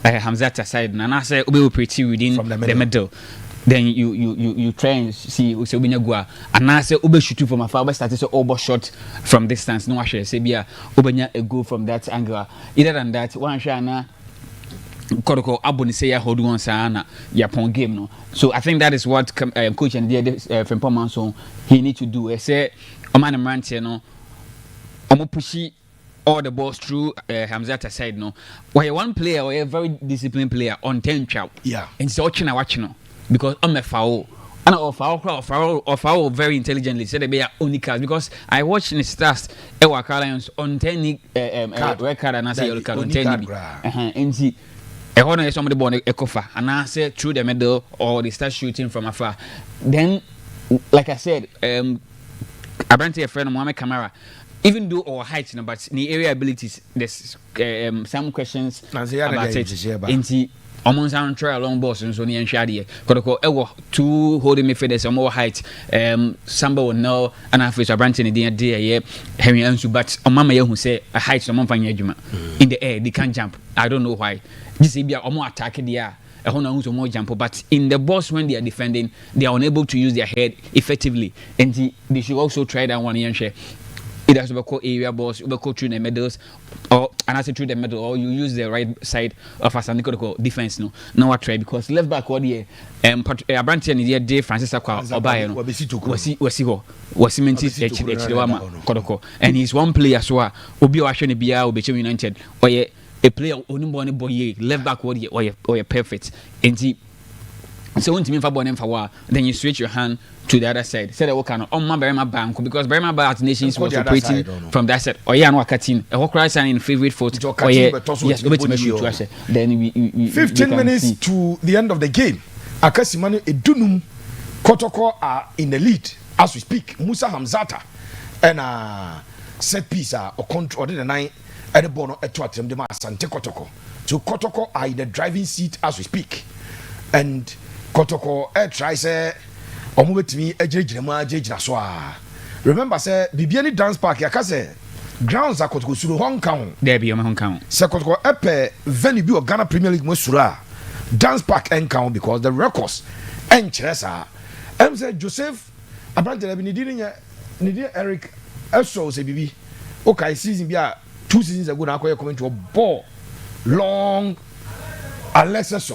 Hamzata side, and I say we pretty within the middle. Then you try and see Ubenya and I say Ube shoot from afar. But start to over shot from distance. No, I say Bia Ubenya a go from that angle. Either than that, one shana Kotoko Aboni say hold on sana Yapon game no. So I think that is what coach and the from Pomanson he need to do. I say Oman Mrantie no. Omo pushy all the balls through Hamzata side no. Why one player or a very disciplined player on 10 chow. Yeah. And so watching no because I'm a foul. And or foul very intelligently said they be only card because I watched in the stars Ewaka Lions on 10 red card and I say yellow card on 10 and see a honor somebody born a cofer and I say through the middle or they start shooting from afar. Then like I said, Asante a friend of Mohamed Kamara. Even though our height, but the area abilities, there's some questions about it. Inti, almost on try long balls and so near Shadi. Kotoko, two holding midfielders some more height. Samba will know, and I feel Asante in the day, Henry Ansu, but on Mama who say a height someone find in the air, they can't jump. I don't know why. This is a more attack in the air. A more jump, but in the box when they are defending, they are unable to use their head effectively. And they should also try that one year share. It has to be called area balls, you go through the middles, or and I say through the middle, or you use the right side of Asante defense. No, I try because left back what here, Asante and the day Francis Akwa Obayano was Kotoko, and he's one player so Obi Washington Bia Obeche United or a player only boy left back what or perfect and he. So when you mean for then you switch your hand to the other side. Say that what kind of on my Berma bank because Berma Bank Nations was operating from that side. Or yeah, no Katin. A walk right in favorite foot. Yes, then we 15 minutes to the end of the game. Akasimani Edunum Kotoko are in the lead as we speak. Musa Hamzata and set piece or control the 9 at the bono at Twatem de Asante Kotoko. So Kotoko are in the driving seat as we speak. And Kotoko try say omubetimi ejejina so a remember say Bibiani dance park ya say grounds are Kotoko suru Hong Kong there be Hong Kong say Kotoko epe venue bi of Ghana Premier League mo sura dance park Kong because the records encheresa say Joseph Abrante le bi ni di Eric eso say bibi okay season bi a 2 seasons ago now coming to a ball long Alexis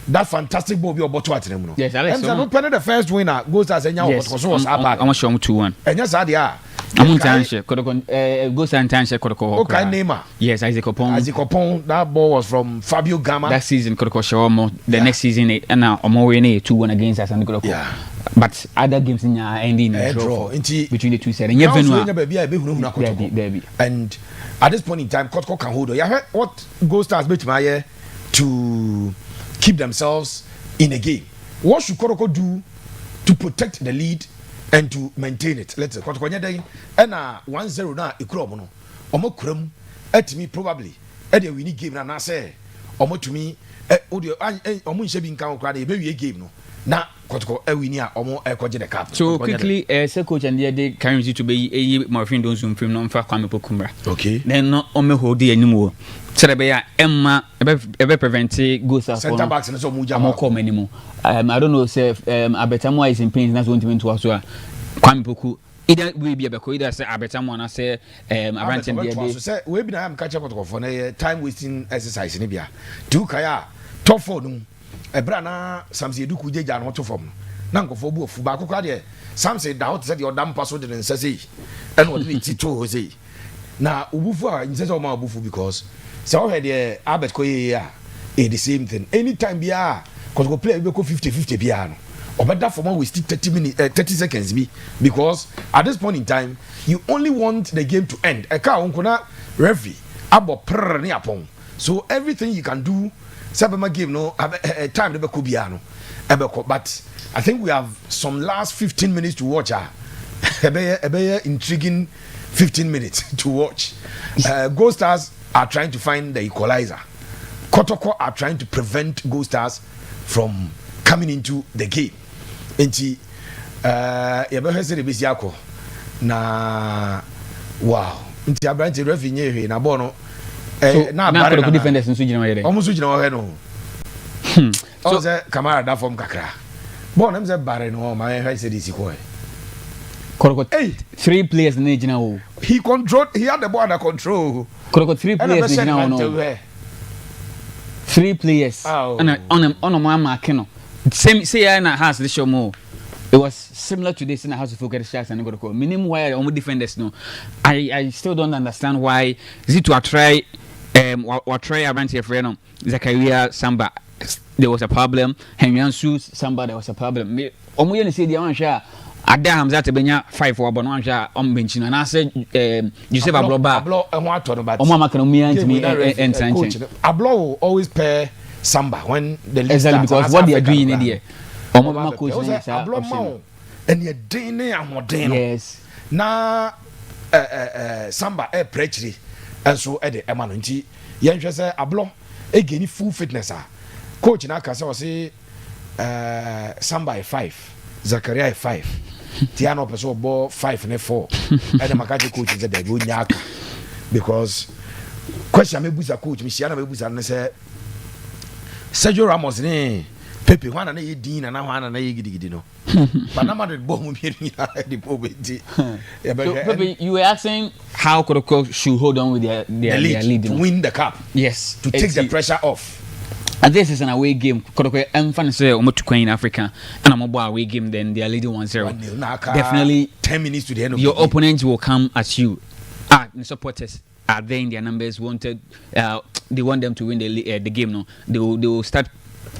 that fantastic ball be about at them. Yes, Alex. I'm the first winner goes as a young was I'm sure 2-1. And yes, I are. I'm Tanshe, Ghost and Tanshe Kotoko. Okay, name. Yes, Isaac Opon. That ball was from Fabio Gama. That season Kotoko Shawarma. The next season and now Omowene 2-1 against Asante Kotoko. Yeah. But other games in ending in draw between the two sides. And at this point in time, Kotoko can hold. You heard what Goldstars bet my year to keep themselves in a game. What should Kotoko do to protect the lead and to maintain it? Let's say Kotoko nyada and 1-0 na ikro no. Omo kuram at me probably at the winning game na say omo to me omo nse bi nkan okra na be game no. Na Kotoko win ya omo ekoje the cup. So quickly say coach and they carry you to be Marfin don't zoom film no fa kwame pokumra. Okay. Then no omo hold the anymore. So the be Emma ebe prevent Goldstars center backs no so muja mo come anymore. I don't know say Abetamo is in pain that's want to so Kwame Poku either we be abeko either say Abetamo na say Abrante dey say we be na am catch up for na time wasting exercise ni bia. Do kaya top 4 no ebra na Samson Eduku jeja no to form na nkofo bu ofu ba akokwa de Samson da hot say the odam pass de nsa sei and what we tito sei na ubufu a nse say o ma ubufu because so we dey Albert Koye the same thing anytime bia cause go play we go 50-50 bia no obeda for one we still 30 seconds be because at this point in time you only want the game to end e ka onkona referee abo prr ni apon so everything you can do Sabema game no time never could be but I think we have some last 15 minutes to watch a intriguing 15 minutes to watch. Goldstars are trying to find the equalizer. Kotoko are trying to prevent Goldstars from coming into the game. Enti na wow. Enti Abrante refi na bono na Kotoko defenders nso gina where omo so gina where no so say Kamara da form kakra bon am say bare no ma he say this ko Kotoko 3 players na gina wo he had the ball under control Kotoko 3 players na gina no 3 players on my mark no same say na has the show more. It was similar to this in the House of Focus Sharks and Kotoko. Minimum why almost defenders no. I still don't understand why is it to try Abrante Freno Zakaria Samba there was a problem. Henyansu Samba there was a problem. Omo you say the one share Adam that benya 5 for but one share on bench and I said Joseph Abloba Omo makano mi antimi enter Ablo always pair Samba when the league exactly because what they are doing in there Omo ma coach and you dine amodin yes na Samba prechiri and so e de ema no nti yen hwe say Ablo e geni full fitness coach na ka say o say Samba 5 Zakaria 5 Tiano person ball 5 and 4 and the makaji coach say dey go nyaka because question me busa coach me sia na me busa na say Sergio Ramos ni Pepe wana na ye din na wana na ye gidigidi no but na Madrid ball mu bi the poverty Pepe you were asking how Kotoko should hold on with their lead to win the cup yes to take the pressure off. And this is an away game. Kotoko fan say omo to in Africa and I'm away game then they are leading 1-0. Definitely 10 minutes to the end of your opponents will come at you. The supporters are there in their numbers wanted they want them to win the game no. They will start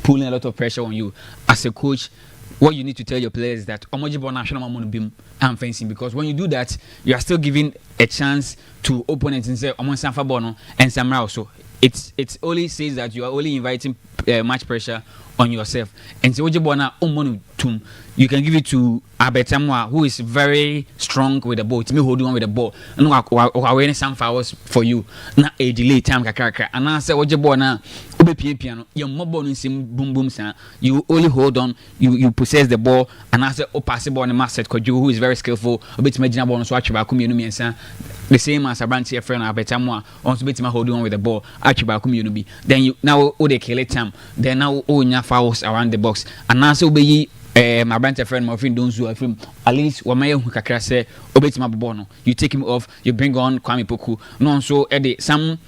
pulling a lot of pressure on you as a coach. What you need to tell your players is that Omojibo national mamon bim and fencing because when you do that you are still giving a chance to opponents and say Omon Sanfa Bono and Samra also. It only says that you are only inviting much pressure on yourself. And so you can give it to Abetamwa, who is very strong with the ball. It's me holding on with the ball. No, I win some fouls for you. Not a delay time kakaka. And I say, what you born now? Piano. Your mobile in sim boom boom sound. You only hold on. You possess the ball. And I say, oh, pass the ball on the master Koju, who is very skillful. A bit imagine about swatch about community and the same as Abrante friend Abetamwa. Also, bit holding on with the ball. Actually, about community. Then you now all the kill it time. Then now all your fouls around the box. And now so be my brother friend my friend don't zo film at least what my kakra say obetima bobo no you take him off you bring on Kwame Poku no so some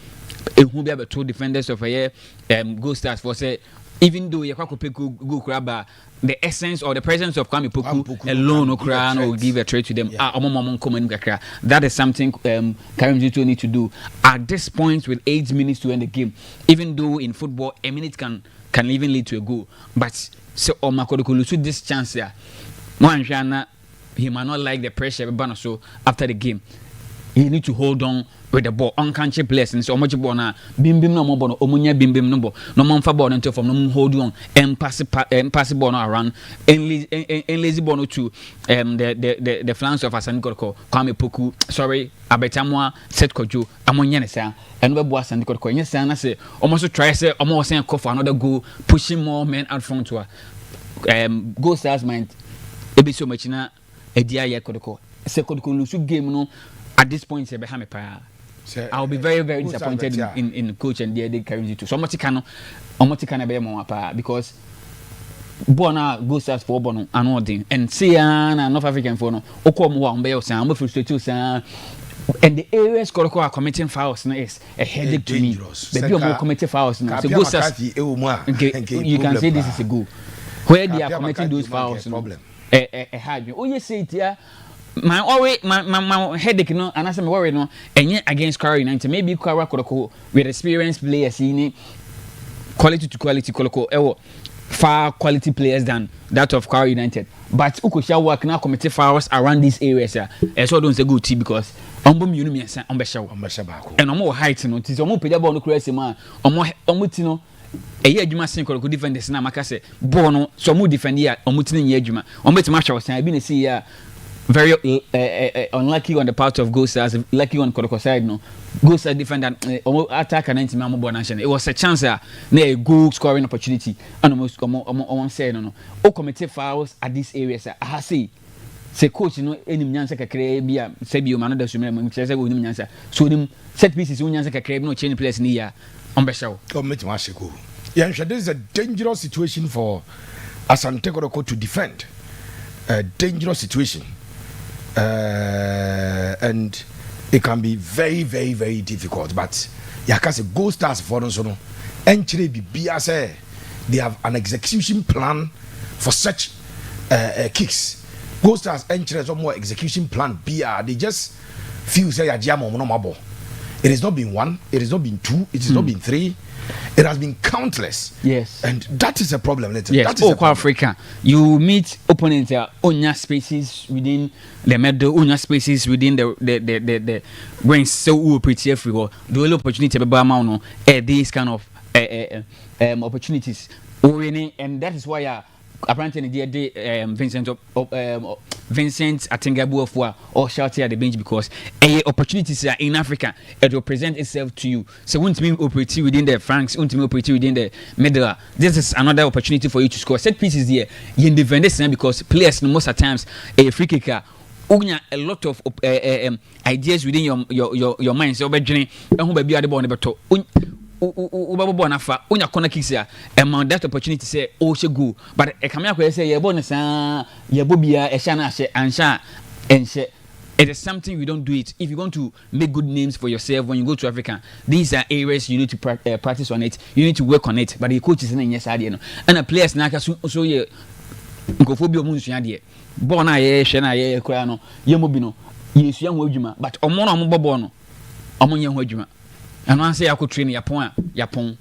who be able to defenders of a year Goldstars for say even though you go grab the essence or the presence of Kwame Poku alone will give a trade to them. That is something Karim Zito need to do at this point with 8 minutes to end the game. Even though in football a minute can even lead to a goal, but so Kotoko lose this chance here. He might not like the pressure, but so after the game. You need to hold on with the ball. Unconscious players and so much ball na bim no more ball. Omunya bim no ball. No more ball until from no hold on and pass ball no around. And lazy ball no to the flanks of Asante Kotoko. Kwame Poku. Sorry, abetamwa set kojo. Amonya ne sa. And we bo Asante Kotoko. Yes, na say almost try say almost saying call for another goal, pushing more men out front to her. Goldstars mind. Ebi so much na edia ye Kotoko. Se Kotoko lose game no. At this point, I'll be very, very disappointed in the coach and the Karim Zito. So much can be more because Bona Goldstars for Bono and all thing and Sian North African for no Okomwa on Bayo Sam, frustrated and the areas Kotoko are committing fouls is a headache to me. The people more committing fouls now. So Goldstars, you can say this is a good. Where they are committing those fouls, problem. Hard. Oh, yes, say it here. My headache no and as I'm worried no and against Kwara United maybe Kwara Kotoko with experienced players in quality to quality Kotoko far quality players than that of Kwara United but Ukosha work now committee fouls around these areas so don't say good team because ombom you know me say ombesha and omo height no tis omo peja ball no crazy man omo ti no eye adwuma sen Kotoko defenders na maka say ball no so omo defend here omo ti na adwuma omo ti match was bi na see here very unlucky on the part of Goldstars, lucky on Kotoko side no. Goldstars defender attack and 90 man nation. It was a chance na a goal scoring opportunity and almost say no. O committed fouls at this area I say coach no enim nyansa kakra bia say bi o man da sumre mo say onim nyansa so nim set pieces o nyansa kakra bi no change players ni ya on be show. Commit ma sheko. Yeah, this is a dangerous situation for Asante Kotoko to defend. A dangerous situation. And it can be very, very, very difficult. But you can say Goldstars for us, no. Entry Bibiani say they have an execution plan for such kicks. Goldstars entry some more execution plan. They just feel say a jam on no mabo. It has not been one. It has not been two. It has not been three. It has been countless. Yes. And that is a problem. Yes. That is Africa. You meet opponents own spaces within the middle, own spaces within the brain so pretty everywhere. The only opportunity to these kind of opportunities. And that is why apparently Vincent Atengabu or shouting at the bench because opportunities are in Africa it will present itself to you. So won't me operate within the Franks, won't me operate within the middle. This is another opportunity for you to score. Set pieces here you defend this because players most of the times a free kicker a lot of ideas within your mind. So baby the ball never Ubabo nafa unya corner kicks here and that opportunity say she go but e come here say ye bonus ye bobia e sha na she ansha enche. It is something we don't do it if you want to make good names for yourself when you go to Africa. These are areas you need to practice on it, you need to work on it, but the coach is in yes idea no and the players na so ye nkofo bi omu nsua de ball na ye hwe na ye kura no ye mobi no ye sua ho adwuma but omo na omo bobo no omo nye ho adwuma. And once I could train Yapon.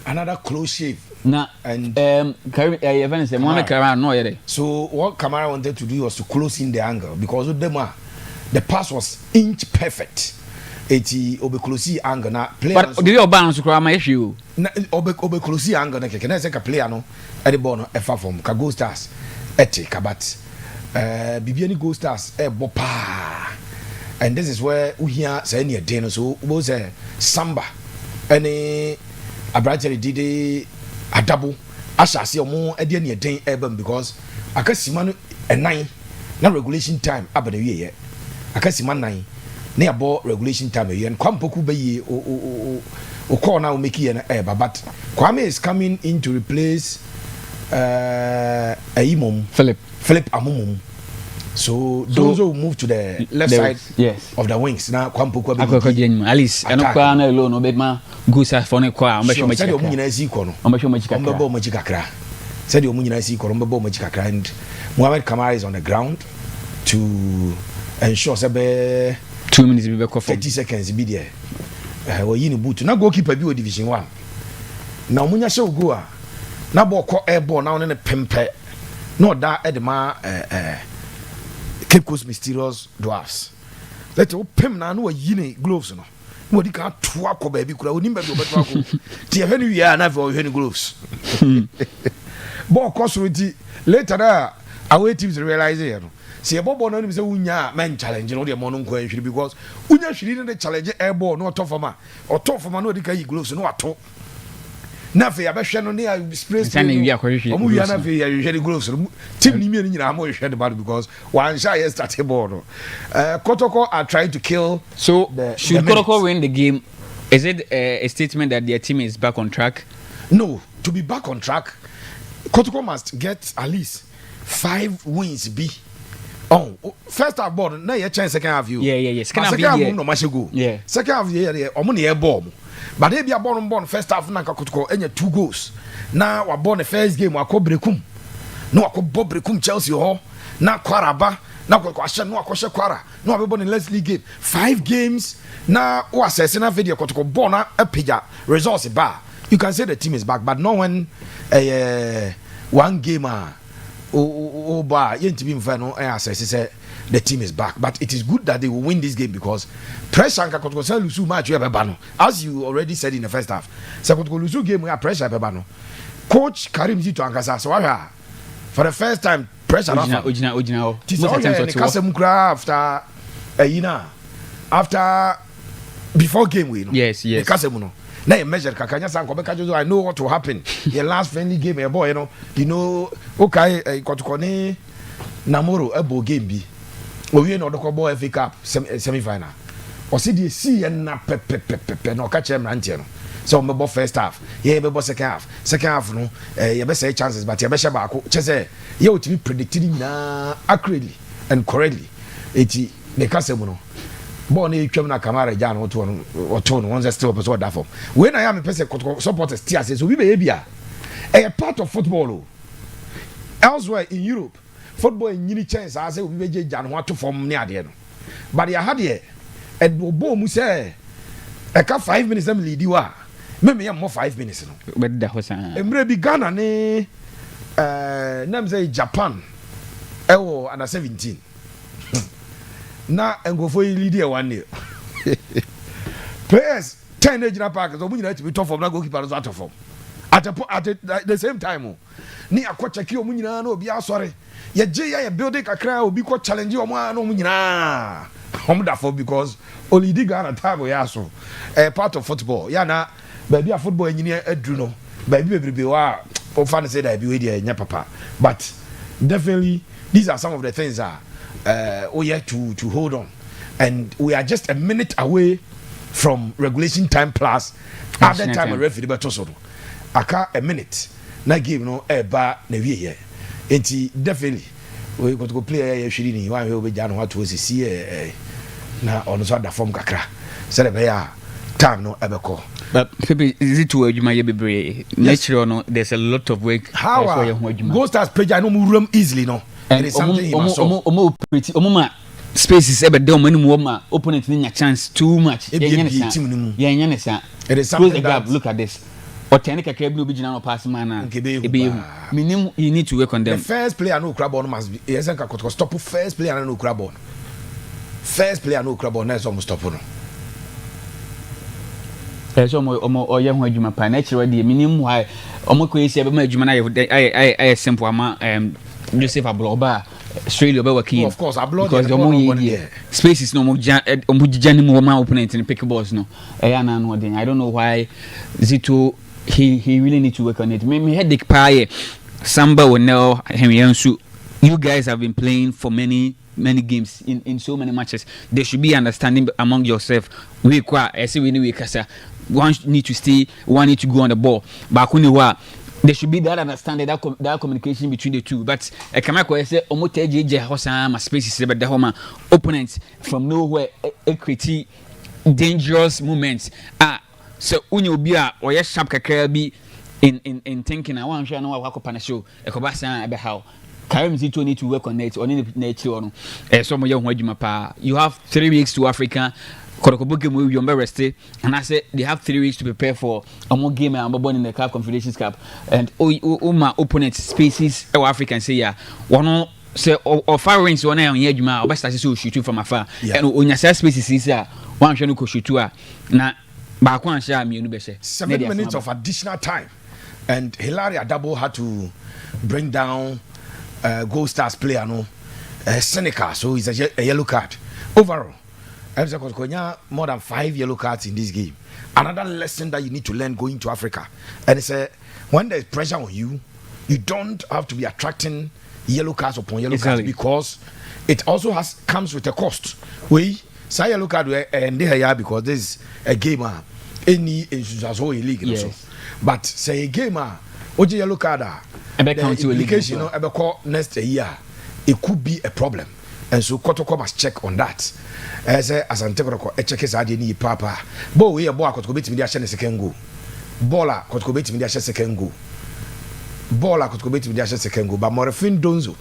Another close shave. Now, and events Mohamed Kamara no yet. So what Kamara wanted to do was to close in the angle because of them the pass was inch perfect. Obe close angle na player. But do you balance to my issue? Obe close angle na can I say a player no at the ball no far from Goldstars but Bibiani Goldstars bopa. And this is where we hear say near dinner so was a samba any abrantly did a double I shall see more at the near day eben because I can see man a 9 now regulation time up in a year I can see man 9 near ball regulation time a year and Kwampoku be o call now make an but Kwame is coming in to replace Imom Philip Amumum. So those who move to the left side of the wings now Kwampuko Alice and Okwana alone obedma Gusa phone kwa ambasho munyina si kono ambasho magikakra said you munyina si kono mbabo magikakra and Mohamed Kamara is on the ground to ensure say 2 minutes be 30 seconds be there we yini boot na goalkeeper bi o division 1 na omunya she go a na ball ko air ball na ne pempe no da edema Cape Coast Mysterious Dwarfs. Let you pim na no yini gloves no. No di kan to akọ baby kura oni baby obeto akọ. Ti e henu ya na for henu gloves. Ball cost ready later that away teams realize here no. See bobo no say unya men challenge no dey mo no nko ahwiri because unya hwiri no challenge air ball no top forma. O top forma no di kan yi gloves no ato. Na fe abehwe no ne spray spray omu wi na fe ya hwe gloves team ni mi ni nyina mo hwe the bad because one shot yes start ball no Kotoko are trying to kill so should Kotoko win the game is it a statement that their team is back on track? No, to be back on track Kotoko must get at least 5 wins be first half ball na ye chance second half you second half no match go second half ye omo na ball but they be a born first half na Kotoko enya 2 goals na wa born the first game wa ko brekum no wa ko bob brekum Chelsea ho na Kwaraba na ko ahye no akoshe Kwara no wa be born in Leslie game 5 games na wa assess na video Kotoko born na apeja results ba you can say the team is back but no when one game ba yentibi mfa no assess say the team is back but it is good that they will win this game because pressure and Kotoko say lose match we be no as you already said in the first half say Kotoko lose game we pressure be no coach Karim Zito ankasa so for the first time pressure ojina after before game we no yes kasem no na you measure kakanya san ko be kajo I know what will happen the last friendly game a boy you know okay Kotoko ni Namoro ebo game bi owie na odoko ball FA Cup semi final o se die see na pepe na o ka chem rantie no so me bo first half ye be bo second half no ye be say chances but ye be sheba ako che say ye o timi predicting na accurately and correctly eti ne kasem no ball na etwam na Kamara ja no to no once still person that form when I am person supporters tia say so we be bia a part of football elsewhere in Europe football in any chance as we be jan ho to form ne ade no but ya had here e bo mu say e ka 5 minutes am lead wa me more 5 minutes no be da ho san emre bi Ghana ne nam say Japan e wo under 17 na engofo lead here one year players 10 age park so mu nyina to be top form na goalkeeper so out of form at the same time ni akocheki omu nyina na obi asore ye je ya building kakra obi ko challenge omu na omu nyina omu da for because only dig Ghana time ya so part of football ya na baby a football engineer adru no baby bebrebe wa o fan say that be we dey nya papa but definitely these are some of the things we have to hold on and we are just a minute away from regulation time plus at that time a referee beto so aka a minute na game no eba na wie here enti definitely we go to play ya hwiri ni wan we obeja no hato osisi na ono so da form kakra say be ya time no ebeko but people is it to adwuma ye bebre natural no there's a lot of work how Goldstars page I know mu easily no and it is something omo spaces ebe dey omo animu ma opponent ni nya chance too much yenya ne sa it is something that look at this otene kakra bi obi gina no pass man na ebe minim you need to work on them. The first player no crab on must be yes and Kotoko stop first player no crab on na so mo stop no so omo oye ho adwuma pa na kire de minim why omo ko esi ebe ma adwuma na ay simple ama Joseph Abloba Australia be working of course Abloba because the more spaces no mo jani mo ma opponent in pick balls no na no den I don't know why Zito he really need to work on it. Me headache pie Samba will know Henry. You guys have been playing for many games in so many matches. There should be understanding among yourself. We kwa I say we kasa one need to stay, one need to go on the ball. But when you there should be that understanding, that communication between the two. But come I say omote jeje hosa ma spaces be the home opponents from nowhere create dangerous moments. So unye obi a oye sharp kakra bi in thinking I want to know what happen show e ko ba san e be how Karim Zito need to work on it on nature on so mo ye ho adwuma pa. You have 3 weeks to Africa. Kotoko game we remember rested, and I said they have 3 weeks to prepare for a more game and born in the Cup Confederations Cup. And my opponent species African say yeah one say or far range one on here juma or best to shoot from afar. And on your species is one shall go shoot na back one shall me no 7 minutes of additional time, and Hilaria Double had to bring down Goldstars player Seneca, so it's a yellow card overall. More than 5 yellow cards in this game. Another lesson that you need to learn going to Africa, and it's when there's pressure on you, you don't have to be attracting yellow cards upon yellow cards, because it also comes with a cost. We say yellow card and they are because this is a game any as whole league. Yes. But say a game oje yellow card the implication next year it could be a problem. And so Kotoko must check on that. As Asante Kotoko check his idea ni papa. Bo we boy Kotoko bit me dia share second goal. Baller Kotoko bit me dia share second goal. Baller Kotoko bit me dia share second goal. But Morefin Donzo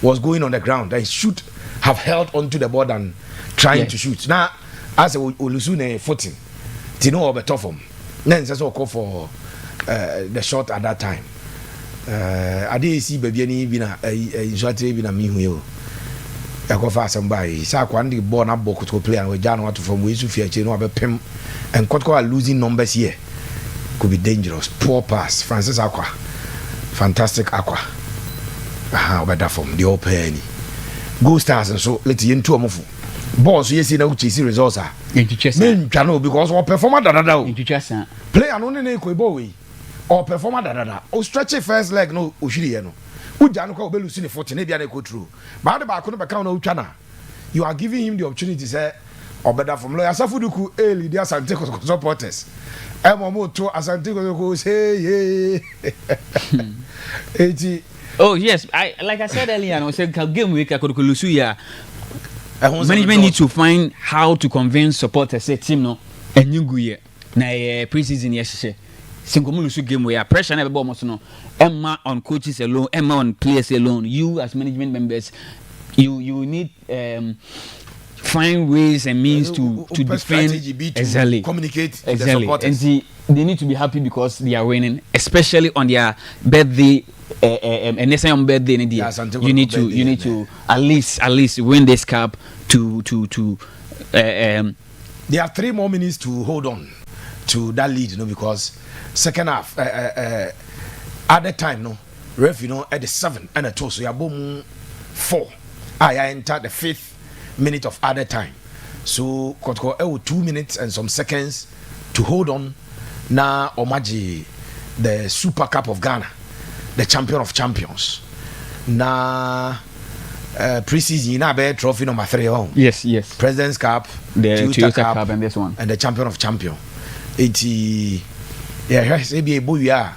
was going on the ground. He should have held onto the ball and trying to shoot. Now as Olusune 14. Tino over top him. Then says call for the shot at that time. I did see Bibiani bina injury bina me who Yakofa somebody. Sa kwandi ball na ball to play and we jano what from we Sufia no abepem and Kotoko are losing numbers here. Could be dangerous. Poor pass. Francis Aqua. Fantastic Aqua. Better from the open. Goldstars and so let's into a move. Boss, yes, you know, chasing results are into chess. Because our performer da into chess. Play an only boy or performer da or stretch a first leg no Ushiriano. Ujanuko Belucini 14 maybe go through. But the back on the account of Chana. You are giving him the opportunity to say or better from lawyer Safuduku early their Asante supporters. Emomo to Asante go say yeah. Oh yes, like I said earlier, I said game week I could Lusuya. Management need to find how to convince supporters say team no and you go here. Na pre-season yesterday. Sinkomulusu game where pressure never bomb no. Emma on coaches alone, Emma on players alone. You as management members, you need find ways and means to defend exactly. Communicate exactly. The supporters. And they need to be happy because they are winning, especially on their birthday. And next time on birthday, you need to at least win this cup to There are 3 more minutes to hold on to that lead, because second half at the time ref at the 7th and a 2, so you're boom 4. I entered the 5th minute of added time, so Kotoko 2 minutes and some seconds to hold on. Now Omaji, the Super Cup of Ghana, the champion of champions. Now pre-season now trophy number 3 on. Yes. President's Cup, the Toyota Cup and this one. And the champion of champion. ABA Boya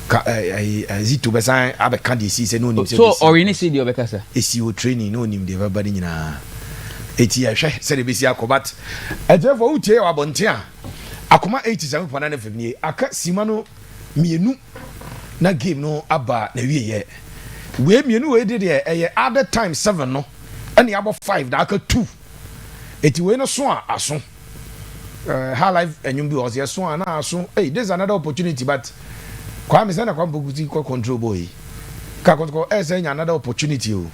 Zito Besan Abe Kandi see no name. So Orini see the Obekasa. ECO training no name everybody na. Said the BC Akobat. And therefore Uche or Bontia. Akoma 87.9 FM aka Simano mienu na game no aba na wie we mienu we did there other time 7 no and abo 5 da aka 2 eti we no so aso high life enyum bi was yes so na aso hey there's another opportunity but Kwame say na kwampokuti control boy ka Kotoko say another opportunity o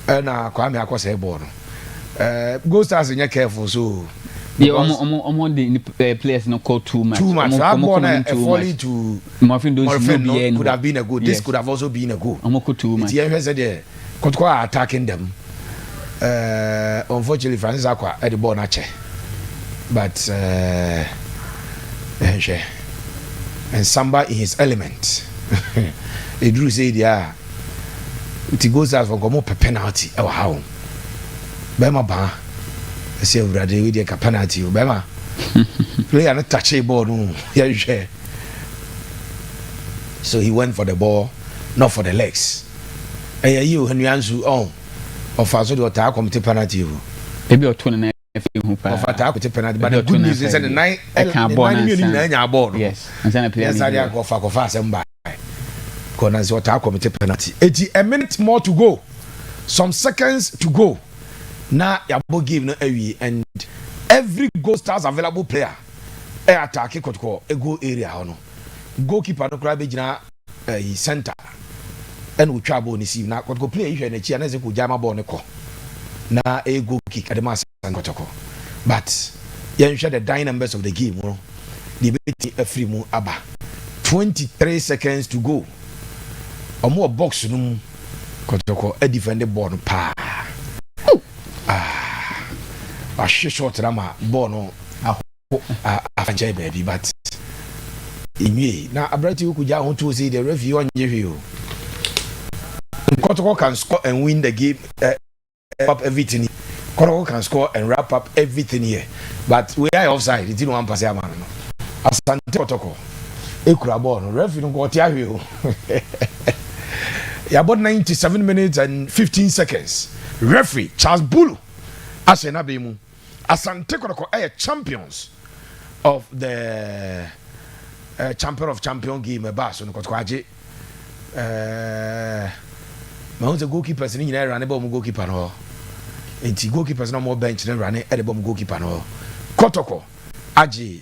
na Kwame akose ball no Goldstars nya careful so the the players no call too much. That ball falling to Morfin could have been a goal. This could have also been a goal. Too much. The Kotoko attacking them. Unfortunately, Francis Aqua at the ball not but and Samba in his element. He drew say it goes out for go penalty. Oh how? Bema ba. I say already with the penalty Obama. Play and touch a ball no. Yeah. so he went for the ball, not for the legs. You Henryansu of us the attack committee penalty. Maybe or 29 of attack committee penalty, but the good news is that the 9 board. Yes, and then a player. Yes, I go for fast and by. Corners or attack committee penalty. 80 a minute more to go, some seconds to go. Now Yabo give no away, and every Goldstars available player attack Kotoko a go area no goalkeeper no crab jina center and we trouble ni see na Kotoko play you na chi na se ko jama ball ne ko na a goal kick at the mass Kotoko, but you share the dynamics of the game no the bit a free mu aba 23 seconds to go or more box no Kotoko a defend the ball pa a short rama ball no a baby, but in me now Abrati who could want to see the review on you. Kotoko can score and win the game, up everything. Kotoko can score and wrap up everything here, but we are offside. It didn't want to pass a man. Asante Kotoko, Ekurabon, referee no go tia you. About 97 minutes and 15 seconds. Referee Charles Bulu, Asenabemu, Asante Kotoko are champions of the champion of champion game bass on Kotoko. My goalkeepers in there run a bomb goalkeeper no. And goalkeepers no more bench than running at the bomb goalkeeper no. Kotoko Aji